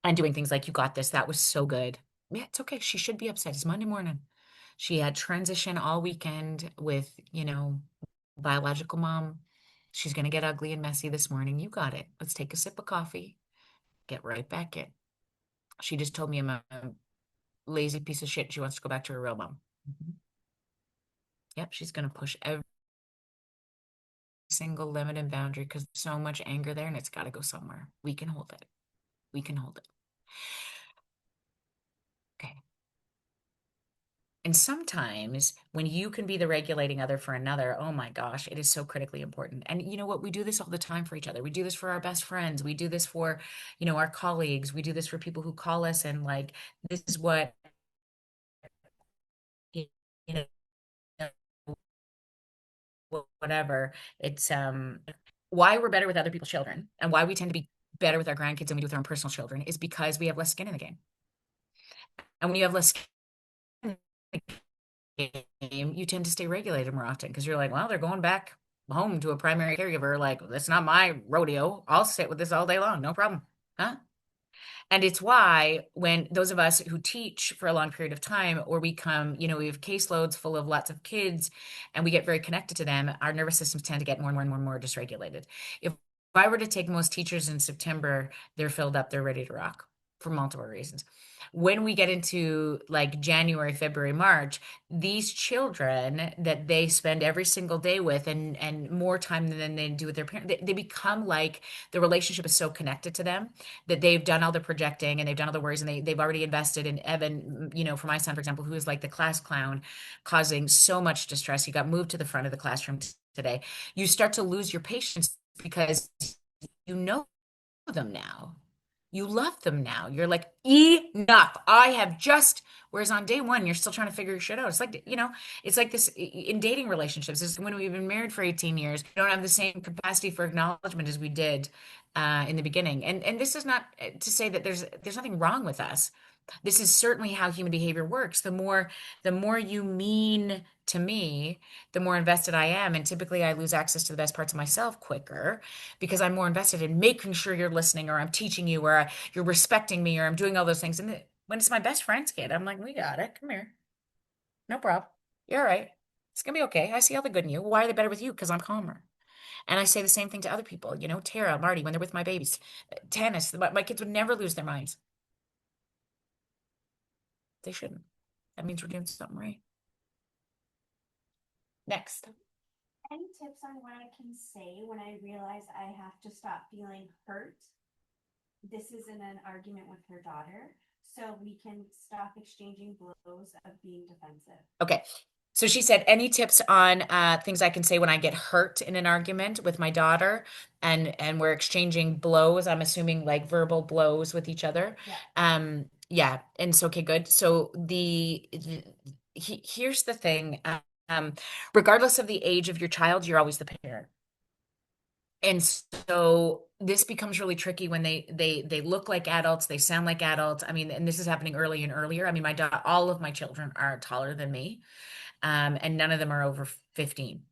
and doing things like, you got this. That was so good. Yeah, it's okay. She should be upset. It's Monday morning. She had transition all weekend with, biological mom. She's going to get ugly and messy this morning. You got it. Let's take a sip of coffee, get right back in. She just told me I'm a lazy piece of shit. She wants to go back to her real mom. Yep, she's going to push every single limit and boundary because there's so much anger there and it's got to go somewhere. We can hold it. We can hold it. Okay. And sometimes when you can be the regulating other for another, oh my gosh, it is so critically important. And you know what? We do this all the time for each other. We do this for our best friends. We do this for, our colleagues. We do this for people who call us and like, this is what, you know, whatever. It's why we're better with other people's children and why we tend to be better with our grandkids than we do with our own personal children is because we have less skin in the game. And when you have less skin in the game, you tend to stay regulated more often because you're like, well, they're going back home to a primary caregiver. Like, that's not my rodeo. I'll sit with this all day long. No problem. Huh? And it's why when those of us who teach for a long period of time, or we come, we have caseloads full of lots of kids and we get very connected to them, our nervous systems tend to get more and more and more and more dysregulated. If I were to take most teachers in September, they're filled up, they're ready to rock. for multiple reasons. When we get into like January, February, March, these children that they spend every single day with and more time than they do with their parents, they become like the relationship is so connected to them that they've done all the projecting and they've done all the worries and they've already invested in Evan, for my son, for example, who is like the class clown, causing so much distress. He got moved to the front of the classroom today. You start to lose your patience because you know them now. You love them now. You're like, enough. I have just, whereas on day one, you're still trying to figure your shit out. It's like, it's like this in dating relationships. Is when we've been married for 18 years, we don't have the same capacity for acknowledgement as we did in the beginning. And this is not to say that there's nothing wrong with us. This is certainly how human behavior works. The more you mean to me, the more invested I am. And typically I lose access to the best parts of myself quicker because I'm more invested in making sure you're listening or I'm teaching you or you're respecting me or I'm doing all those things. And when it's my best friend's kid, I'm like, we got it. Come here. No problem. You're all right. It's gonna be okay. I see all the good in you. Why are they better with you? Because I'm calmer. And I say the same thing to other people, Tara, Marty, when they're with my babies. Tennis, my kids would never lose their minds. They shouldn't. That means we're doing something right. Next. Any tips on what I can say when I realize I have to stop feeling hurt? This is in an argument with her daughter, so we can stop exchanging blows of being defensive. Okay. So she said, any tips on things I can say when I get hurt in an argument with my daughter and we're exchanging blows, I'm assuming like verbal blows with each other. Yeah. Yeah. And so, okay, good. So here's the thing. Um, Regardless of the age of your child, you're always the parent. And so this becomes really tricky when they look like adults, they sound like adults. I mean, and this is happening earlier and earlier. I mean, all of my children are taller than me, and none of them are over 15.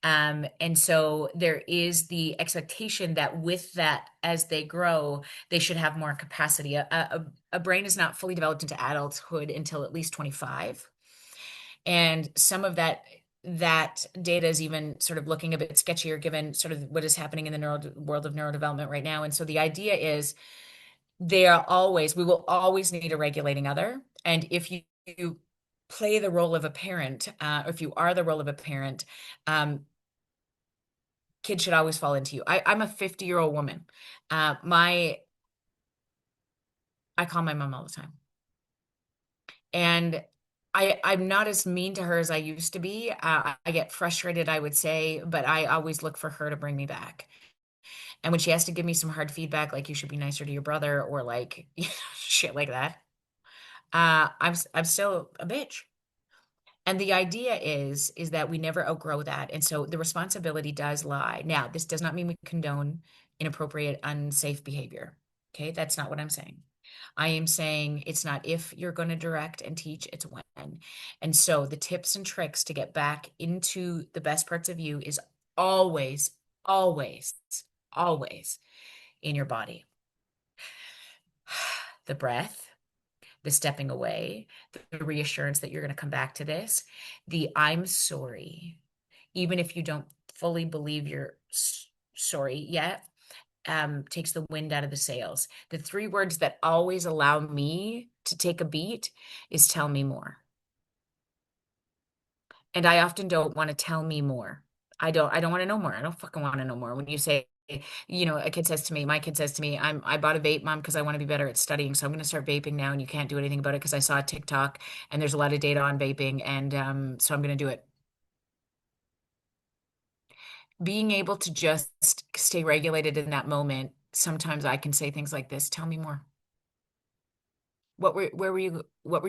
And so there is the expectation that with that, as they grow, they should have more capacity. A brain is not fully developed into adulthood until at least 25. And some of that data is even sort of looking a bit sketchier given sort of what is happening in the world of neurodevelopment right now. And so the idea is we will always need a regulating other. And if you play the role of a parent, or if you are the role of a parent, kids should always fall into you. I'm a 50-year-old woman. I call my mom all the time. And I'm not as mean to her as I used to be. I get frustrated, I would say, but I always look for her to bring me back. And when she has to give me some hard feedback, like you should be nicer to your brother or like shit like that, I'm still a bitch. And the idea is that we never outgrow that. And so the responsibility does lie. Now, this does not mean we condone inappropriate, unsafe behavior. Okay, that's not what I'm saying. I am saying it's not if you're going to direct and teach, it's when. And so the tips and tricks to get back into the best parts of you is always, always, always in your body. The breath, the stepping away, the reassurance that you're going to come back to this, the I'm sorry, even if you don't fully believe you're sorry yet, takes the wind out of the sails. The three words that always allow me to take a beat is tell me more. And I often don't want to tell me more. I don't want to know more. I don't fucking want to know more. When you say, my kid says to me, I bought a vape, mom, because I want to be better at studying. So I'm going to start vaping now and you can't do anything about it because I saw a TikTok and there's a lot of data on vaping. And so I'm going to do it. Being able to just stay regulated in that moment. Sometimes I can say things like this, tell me more. What were you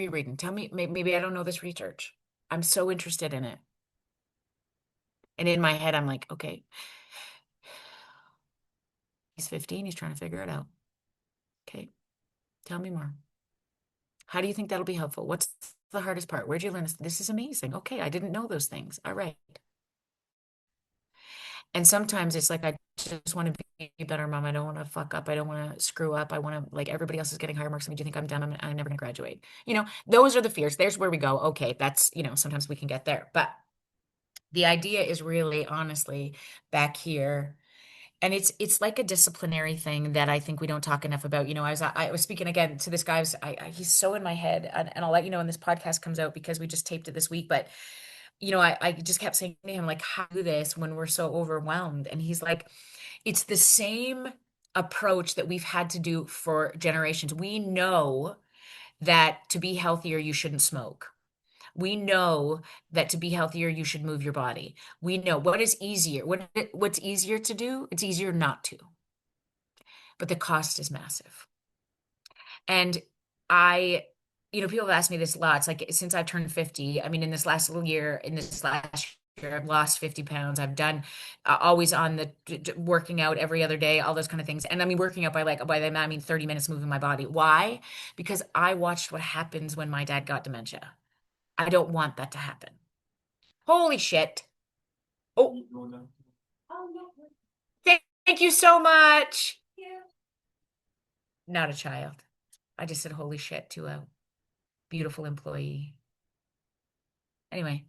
reading? Tell me, maybe I don't know this research. I'm so interested in it. And in my head, I'm like, okay, he's 15. He's trying to figure it out. Okay. Tell me more. How do you think that'll be helpful? What's the hardest part? Where'd you learn this? This is amazing. Okay. I didn't know those things. All right. And sometimes it's like, I just want to be a better mom. I don't want to fuck up. I don't want to screw up. I want to, like, everybody else is getting higher marks than me. Do you think I'm dumb? I'm never going to graduate. Those are the fears. There's where we go. Okay. That's, sometimes we can get there. But the idea is really, honestly, back here And it's like a disciplinary thing that I think we don't talk enough about. I was speaking again to this guy. He's so in my head, and I'll let you know when this podcast comes out because we just taped it this week. But I just kept saying to him like, how do this when we're so overwhelmed? And he's like, it's the same approach that we've had to do for generations. We know that to be healthier, you shouldn't smoke. We know that to be healthier, you should move your body. We know what is easier. What's easier to do? It's easier not to, but the cost is massive. And I, people have asked me this a lot. It's like since I've turned 50, I mean, in this last year, I've lost 50 pounds. I've done always on the working out every other day, all those kind of things. And I mean, working out by that, I mean 30 minutes moving my body. Why? Because I watched what happens when my dad got dementia. I don't want that to happen. Holy shit. Oh, Oh, no. thank you so much. Yeah. Not a child. I just said holy shit to a beautiful employee. Anyway,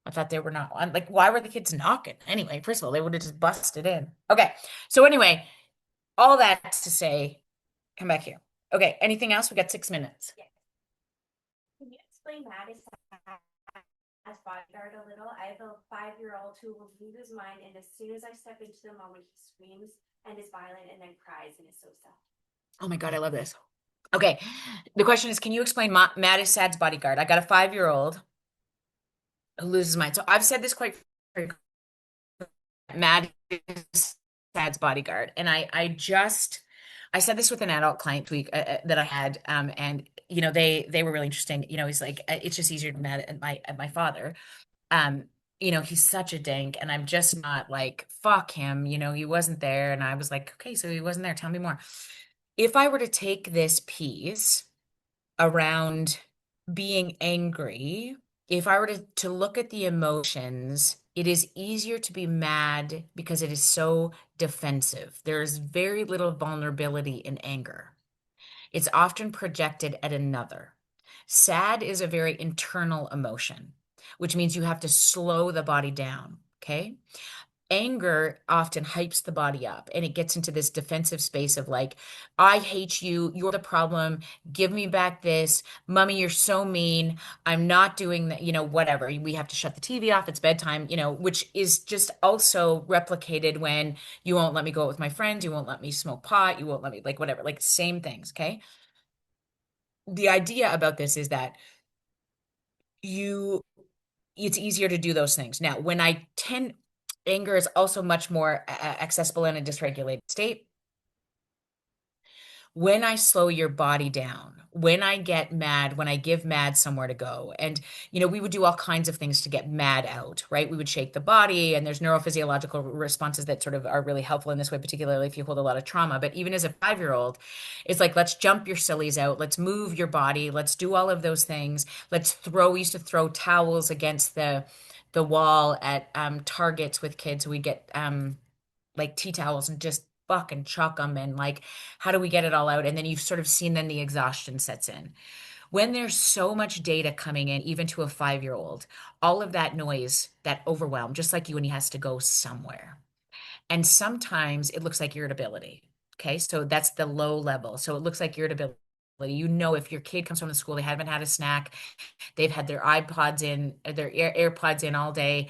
I thought they were not. I'm like, why were the kids knocking? Anyway, first of all, they would have just busted in. Okay. So anyway, all that to say, come back here. Okay. Anything else? We got 6 minutes. Yes. Can you explain that as bodyguard a little? I have a 5-year-old who will lose his mind, and as soon as I step into the moment, he screams and is violent and then cries and is so sad. Oh my God, I love this. Okay. The question is, can you explain Matt is Sad's bodyguard? I got a 5-year-old who loses his mind. So I've said this quite frequently. Matt is Sad's bodyguard. And I said this with an adult client week that I had, and they were really interesting. He's like, it's just easier to be mad at my father. Um, he's such a dink, and I'm just not like, fuck him. He wasn't there, and I was like, okay, so he wasn't there. Tell me more. If I were to take this piece around being angry, if I were to look at the emotions, it is easier to be mad because it is so defensive. There's very little vulnerability in anger. It's often projected at another. Sad is a very internal emotion, which means you have to slow the body down. Okay. Anger often hypes the body up and it gets into this defensive space of like, I hate you. You're the problem. Give me back this. Mommy, you're so mean. I'm not doing that, whatever. We have to shut the TV off. It's bedtime, which is just also replicated when you won't let me go out with my friends. You won't let me smoke pot. You won't let me, like, whatever, like same things. Okay. The idea about this is that you it's easier to do those things. Now, anger is also much more accessible in a dysregulated state. When I slow your body down, when I get mad, when I give mad somewhere to go, and we would do all kinds of things to get mad out, right? We would shake the body, and there's neurophysiological responses that sort of are really helpful in this way, particularly if you hold a lot of trauma. But even as a 5-year-old, it's like, let's jump your sillies out, let's move your body, let's do all of those things. We used to throw towels against the wall at Targets with kids. We get like tea towels and just fucking chuck them, and like, how do we get it all out? And then you've sort of seen then the exhaustion sets in. When there's so much data coming in, even to a 5-year-old, all of that noise, that overwhelm, just like you when he has to go somewhere. And sometimes it looks like irritability. Okay, so that's the low level. So it looks like irritability. If your kid comes from the school, they haven't had a snack, they've had their iPods in, their AirPods in all day.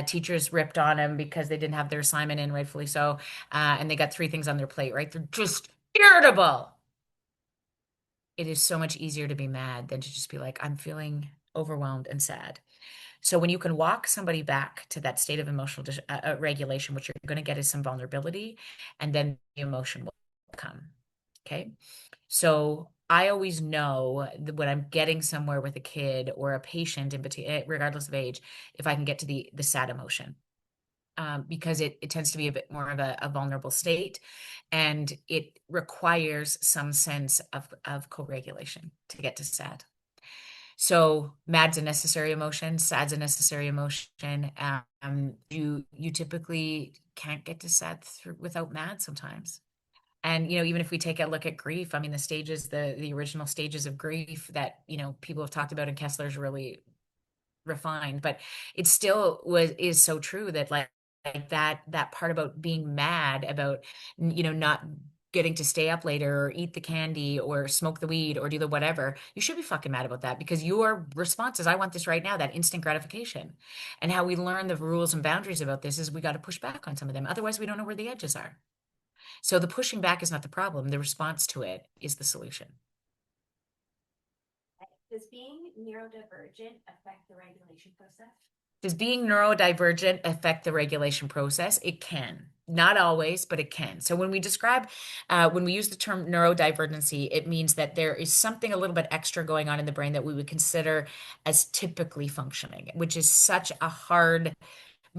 Teachers ripped on them because they didn't have their assignment in, rightfully so. And they got 3 things on their plate, right? They're just irritable. It is so much easier to be mad than to just be like, I'm feeling overwhelmed and sad. So when you can walk somebody back to that state of emotional regulation, what you're going to get is some vulnerability, and then the emotion will come. Okay. So I always know that when I'm getting somewhere with a kid or a patient in between, regardless of age, if I can get to the sad emotion, because it tends to be a bit more of a vulnerable state, and it requires some sense of co-regulation to get to sad. So mad's a necessary emotion, sad's a necessary emotion. You typically can't get to sad without mad sometimes. And even if we take a look at grief, I mean, the original stages of grief that people have talked about, and Kessler's really refined, but it still is so true that, like, like that part about being mad about not getting to stay up later or eat the candy or smoke the weed or do the whatever, you should be fucking mad about that because your response is, I want this right now, that instant gratification. And how we learn the rules and boundaries about this is we got to push back on some of them. Otherwise, we don't know where the edges are. So the pushing back is not the problem. The response to it is the solution. Does being neurodivergent affect the regulation process? Does being neurodivergent affect the regulation process? It can. Not always, but it can. So when we use the term neurodivergency, it means that there is something a little bit extra going on in the brain that we would consider as typically functioning, which is such a hard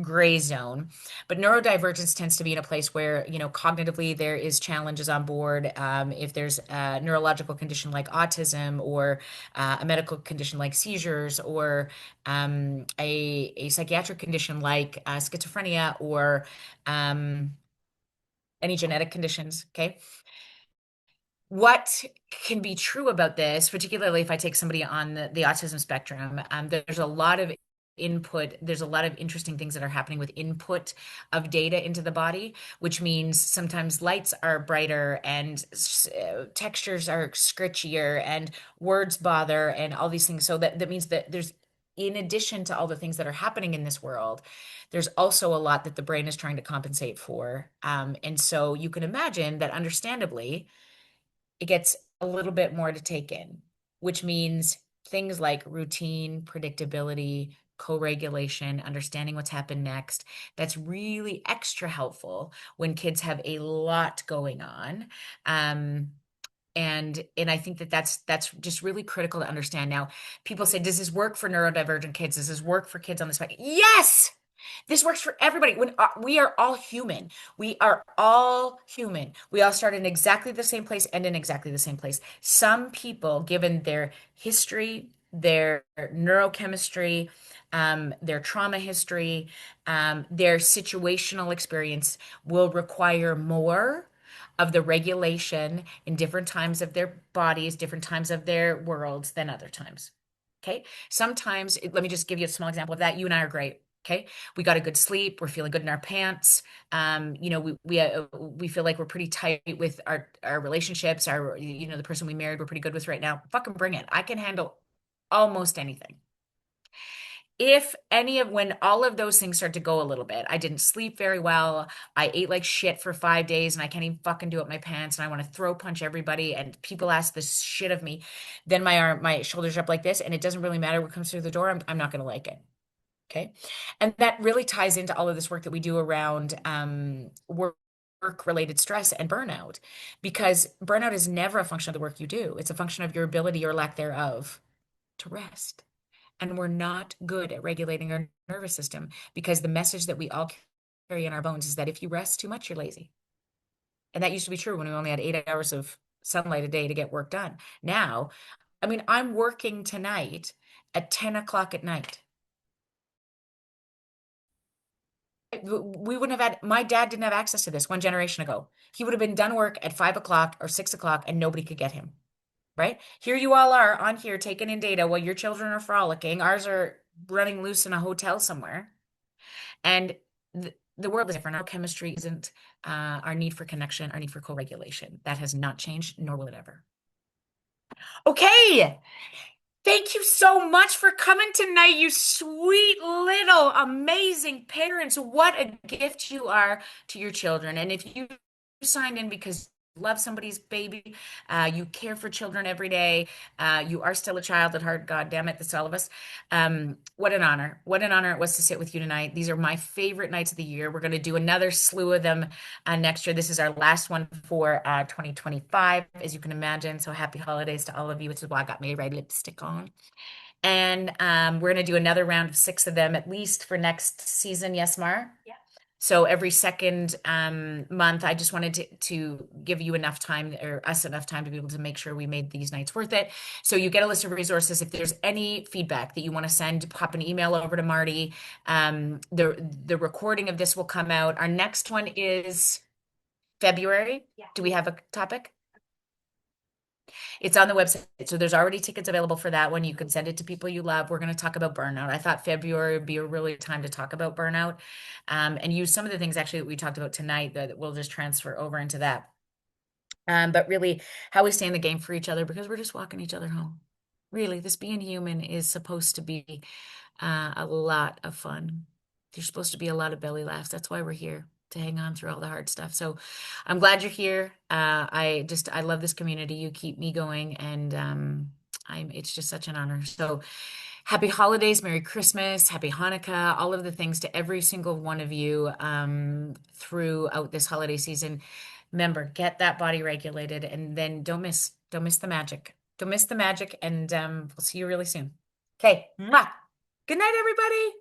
gray zone. But neurodivergence tends to be in a place where, cognitively there is challenges on board. If there's a neurological condition like autism or a medical condition like seizures or a psychiatric condition like schizophrenia or um, any genetic conditions, okay? What can be true about this, particularly if I take somebody on the autism spectrum, there's a lot of input, there's a lot of interesting things that are happening with input of data into the body, which means sometimes lights are brighter and textures are scritchier and words bother and all these things. So that means that there's, in addition to all the things that are happening in this world, there's also a lot that the brain is trying to compensate for. And so you can imagine that understandably, it gets a little bit more to take in, which means things like routine, predictability, co-regulation, understanding what's happened next. That's really extra helpful when kids have a lot going on. And I think that's just really critical to understand. Now, people say, does this work for neurodivergent kids? Does this work for kids on the spectrum? Yes! This works for everybody. When we are all human, we are all human. We all start in exactly the same place, end in exactly the same place. Some people, given their history, their neurochemistry, their trauma history, their situational experience, will require more of the regulation in different times of their bodies, different times of their worlds than other times. Okay. Sometimes, let me just give you a small example of that. You and I are great. Okay. We got a good sleep. We're feeling good in our pants. We feel like we're pretty tight with our relationships. The person we married, we're pretty good with right now. Fucking bring it. I can handle almost anything. If any of when all of those things start to go a little bit, I didn't sleep very well, I ate like shit for 5 days and I can't even fucking do up my pants and I want to throw punch everybody and people ask this shit of me, then my shoulders are up like this and it doesn't really matter what comes through the door, I'm not going to like it. Okay. And that really ties into all of this work that we do around work related stress and burnout, because burnout is never a function of the work you do. It's a function of your ability or lack thereof to rest. And we're not good at regulating our nervous system because the message that we all carry in our bones is that if you rest too much, you're lazy. And that used to be true when we only had 8 hours of sunlight a day to get work done. Now, I mean, I'm working tonight at 10 o'clock at night. We wouldn't have had, my dad didn't have access to this one generation ago. He would have been done work at 5 o'clock or 6 o'clock and nobody could get him. Right? Here you all are on here taking in data while your children are frolicking. Ours are running loose in a hotel somewhere. And the world is different. Our chemistry isn't our need for connection, our need for co-regulation. That has not changed, nor will it ever. Okay. Thank you so much for coming tonight, you sweet little amazing parents. What a gift you are to your children. And if you signed in because you love somebody's baby, you care for children every day, you are still a child at heart, God damn it, that's all of us. What an honor. What an honor it was to sit with you tonight. These are my favorite nights of the year. We're going to do another slew of them next year. This is our last one for 2025, as you can imagine. So happy holidays to all of you, which is why I got my red lipstick on. And we're going to do another round of 6 of them at least for next season. Yes, Mar? Yeah. So every second month, I just wanted to give you enough time, or us enough time, to be able to make sure we made these nights worth it. So you get a list of resources. If there's any feedback that you want to send, pop an email over to Marty. The recording of this will come out. Our next one is February. Yeah. Do we have a topic? It's on the website. So there's already tickets available for that one. You can send it to people you love. We're going to talk about burnout. I thought February would be a really time to talk about burnout, and use some of the things actually that we talked about tonight that we'll just transfer over into that. But really, how we stay in the game for each other because we're just walking each other home. Really, this being human is supposed to be a lot of fun. There's supposed to be a lot of belly laughs. That's why we're here to hang on through all the hard stuff. So I'm glad you're here. I love this community. You keep me going, and it's just such an honor. So happy holidays, Merry Christmas, Happy Hanukkah, all of the things to every single one of you throughout this holiday season. Remember, get that body regulated, and then don't miss the magic. Don't miss the magic, and we'll see you really soon. Okay. Mwah. Good night, everybody.